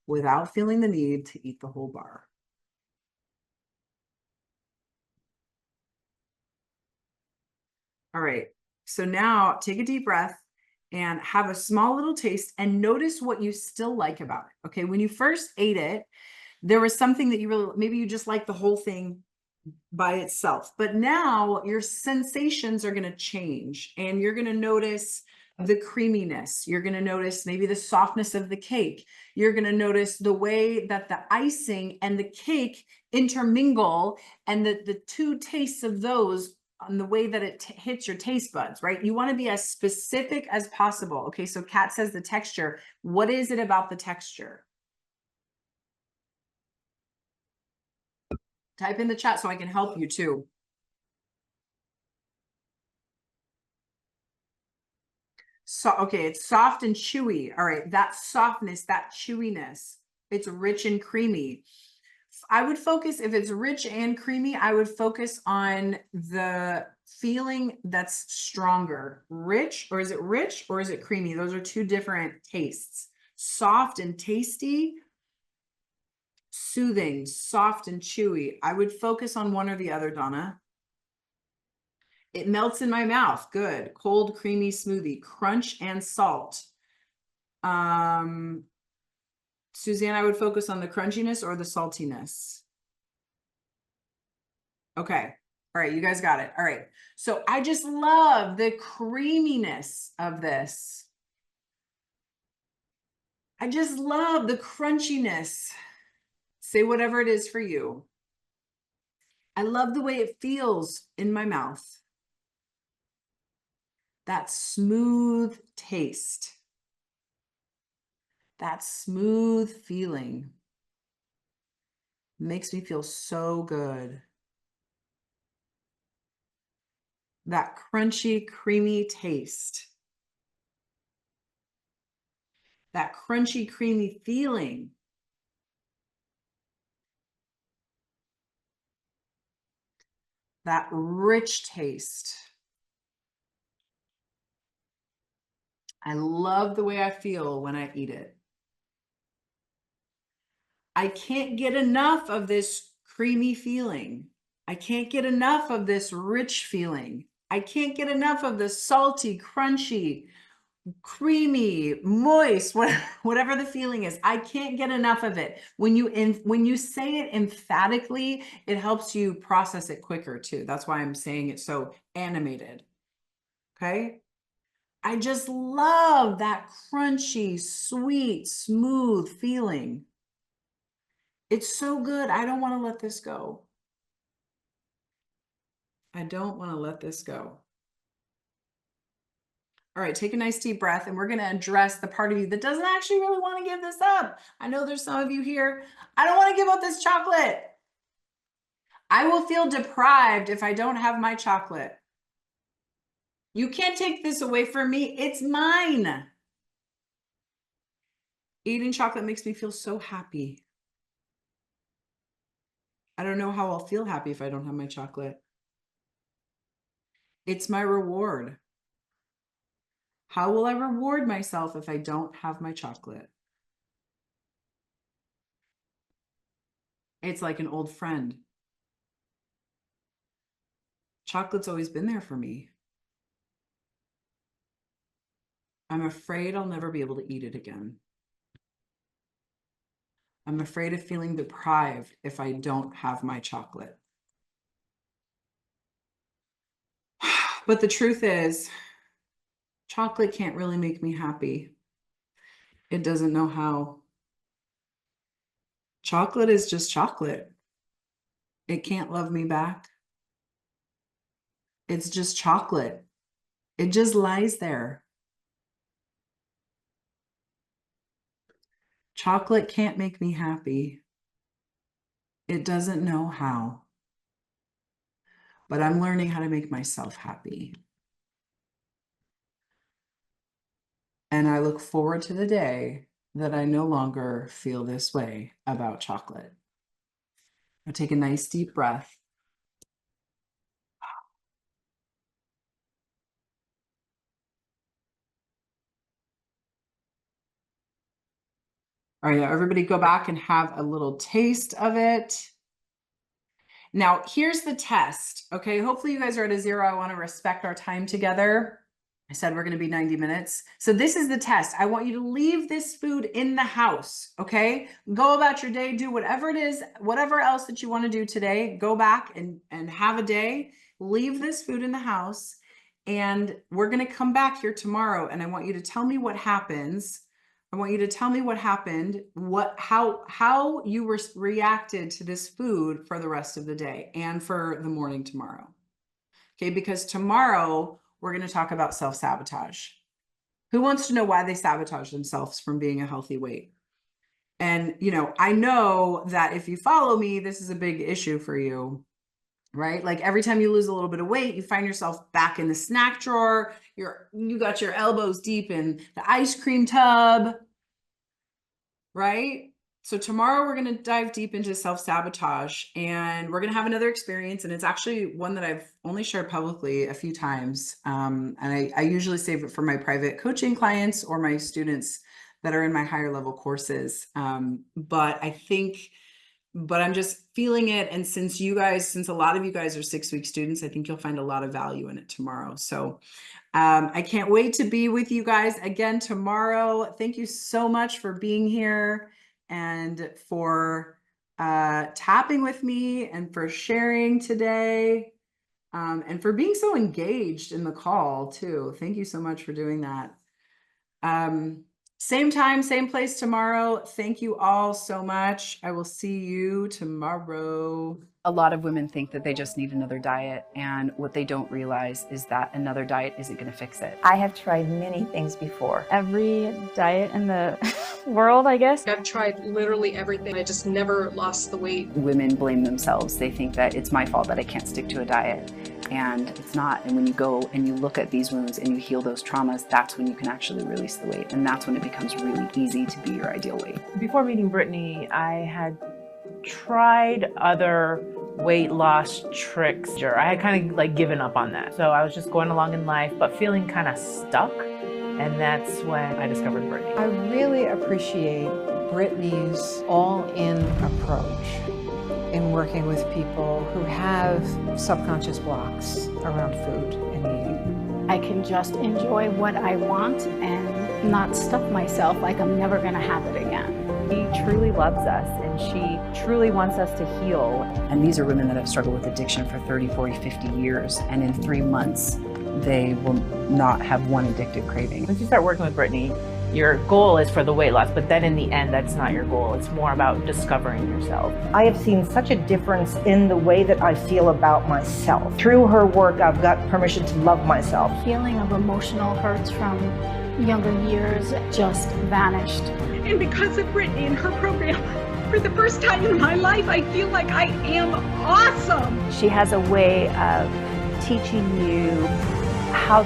S1: without feeling the need to eat the whole bar. All right, so now take a deep breath and have a small little taste and notice what you still like about it. Okay, when you first ate it, there was something that you really, maybe you just like the whole thing by itself, but now your sensations are going to change and you're going to notice the creaminess. You're going to notice maybe the softness of the cake. You're going to notice the way that the icing and the cake intermingle and the 2 tastes of those on the way that it hits your taste buds, right? You want to be as specific as possible. Okay, so Kat says the texture. What is it about the texture? Type in the chat so I can help you too. So, okay, it's soft and chewy. All right, that softness, that chewiness, it's rich and creamy. I would focus, if it's rich and creamy, I would focus on the feeling that's stronger. Rich, or is it creamy? Those are 2 different tastes. Soft and tasty, soothing, soft and chewy. I would focus on one or the other, Donna. It melts in my mouth. Good. Cold, creamy smoothie. Crunch and salt. Suzanne, I would focus on the crunchiness or the saltiness. Okay. All right. You guys got it. All right. So I just love the creaminess of this. I just love the crunchiness. Say whatever it is for you. I love the way it feels in my mouth. That smooth taste. That smooth feeling makes me feel so good. That crunchy, creamy taste. That crunchy, creamy feeling. That rich taste. I love the way I feel when I eat it. I can't get enough of this creamy feeling. I can't get enough of this rich feeling. I can't get enough of the salty, crunchy, creamy, moist, whatever the feeling is. I can't get enough of it. When you say it emphatically, it helps you process it quicker too. That's why I'm saying it so animated. Okay? I just love that crunchy, sweet, smooth feeling. It's so good. I don't want to let this go. I don't want to let this go. All right, take a nice deep breath, and we're going to address the part of you that doesn't actually really want to give this up. I know there's some of you here. I don't want to give up this chocolate. I will feel deprived if I don't have my chocolate. You can't take this away from me. It's mine. Eating chocolate makes me feel so happy. I don't know how I'll feel happy if I don't have my chocolate. It's my reward. How will I reward myself if I don't have my chocolate? It's like an old friend. Chocolate's always been there for me. I'm afraid I'll never be able to eat it again. I'm afraid of feeling deprived if I don't have my chocolate. But the truth is, chocolate can't really make me happy. It doesn't know how. Chocolate is just chocolate. It can't love me back. It's just chocolate. It just lies there. Chocolate can't make me happy. It doesn't know how. But I'm learning how to make myself happy. And I look forward to the day that I no longer feel this way about chocolate. I'll take a nice deep breath. All right, now everybody go back and have a little taste of it. Now, here's the test, okay? Hopefully you guys are at a 0. I want to respect our time together. I said we're going to be 90 minutes. So this is the test. I want you to leave this food in the house, okay? Go about your day, do whatever it is, whatever else that you want to do today. Go back and have a day. Leave this food in the house, and we're going to come back here tomorrow, and I want you to tell me what happens. I want you to tell me what happened, how you reacted to this food for the rest of the day and for the morning tomorrow. Okay, because tomorrow we're going to talk about self-sabotage. Who wants to know why they sabotage themselves from being a healthy weight? And, you know, I know that if you follow me, this is a big issue for you, right? Like every time you lose a little bit of weight, you find yourself back in the snack drawer. You got your elbows deep in the ice cream tub, right? So tomorrow we're going to dive deep into self-sabotage, and we're going to have another experience. And it's actually one that I've only shared publicly a few times. And I usually save it for my private coaching clients or my students that are in my higher level courses. But I think but I'm just feeling it. And since a lot of you guys are 6-week students, I think you'll find a lot of value in it tomorrow. So I can't wait to be with you guys again tomorrow. Thank you so much for being here and for tapping with me and for sharing today. And for being so engaged in the call too. Thank you so much for doing that. Same time, same place tomorrow. Thank you all so much. I will see you tomorrow.
S2: A lot of women think that they just need another diet, and what they don't realize is that another diet isn't going to fix it.
S3: I have tried many things before.
S4: Every diet in the world, I guess.
S9: I've tried literally everything. I just never lost the weight.
S2: Women blame themselves. They think that it's my fault that I can't stick to a diet. And it's not. And when you go and you look at these wounds and you heal those traumas, that's when you can actually release the weight. And that's when it becomes really easy to be your ideal weight.
S6: Before meeting Brittany, I had tried other weight loss tricks. I had kind of like given up on that. So I was just going along in life, but feeling kind of stuck. And that's when I discovered Brittany.
S7: I really appreciate Brittany's all-in approach in working with people who have subconscious blocks around food and eating.
S8: I can just enjoy what I want and not stuff myself like I'm never going to have it again.
S2: She truly loves us, and she truly wants us to heal. And these are women that have struggled with addiction for 30, 40, 50 years, and in 3 months, they will not have one addictive craving.
S6: Once you start working with Brittany, your goal is for the weight loss, but then in the end, that's not your goal. It's more about discovering yourself.
S3: I have seen such a difference in the way that I feel about myself. Through her work, I've got permission to love myself.
S8: Feeling of emotional hurts from younger years just vanished.
S5: And because of Brittany and her program, for the first time in my life, I feel like I am awesome.
S8: She has a way of teaching you how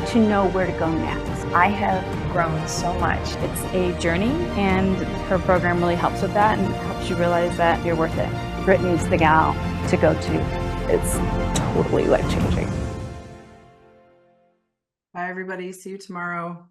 S8: to know where to go next. I have grown so much.
S4: It's a journey, and her program really helps with that and helps you realize that you're worth it.
S8: Brittany's the gal to go to. It's totally life-changing.
S1: Bye, everybody. See you tomorrow.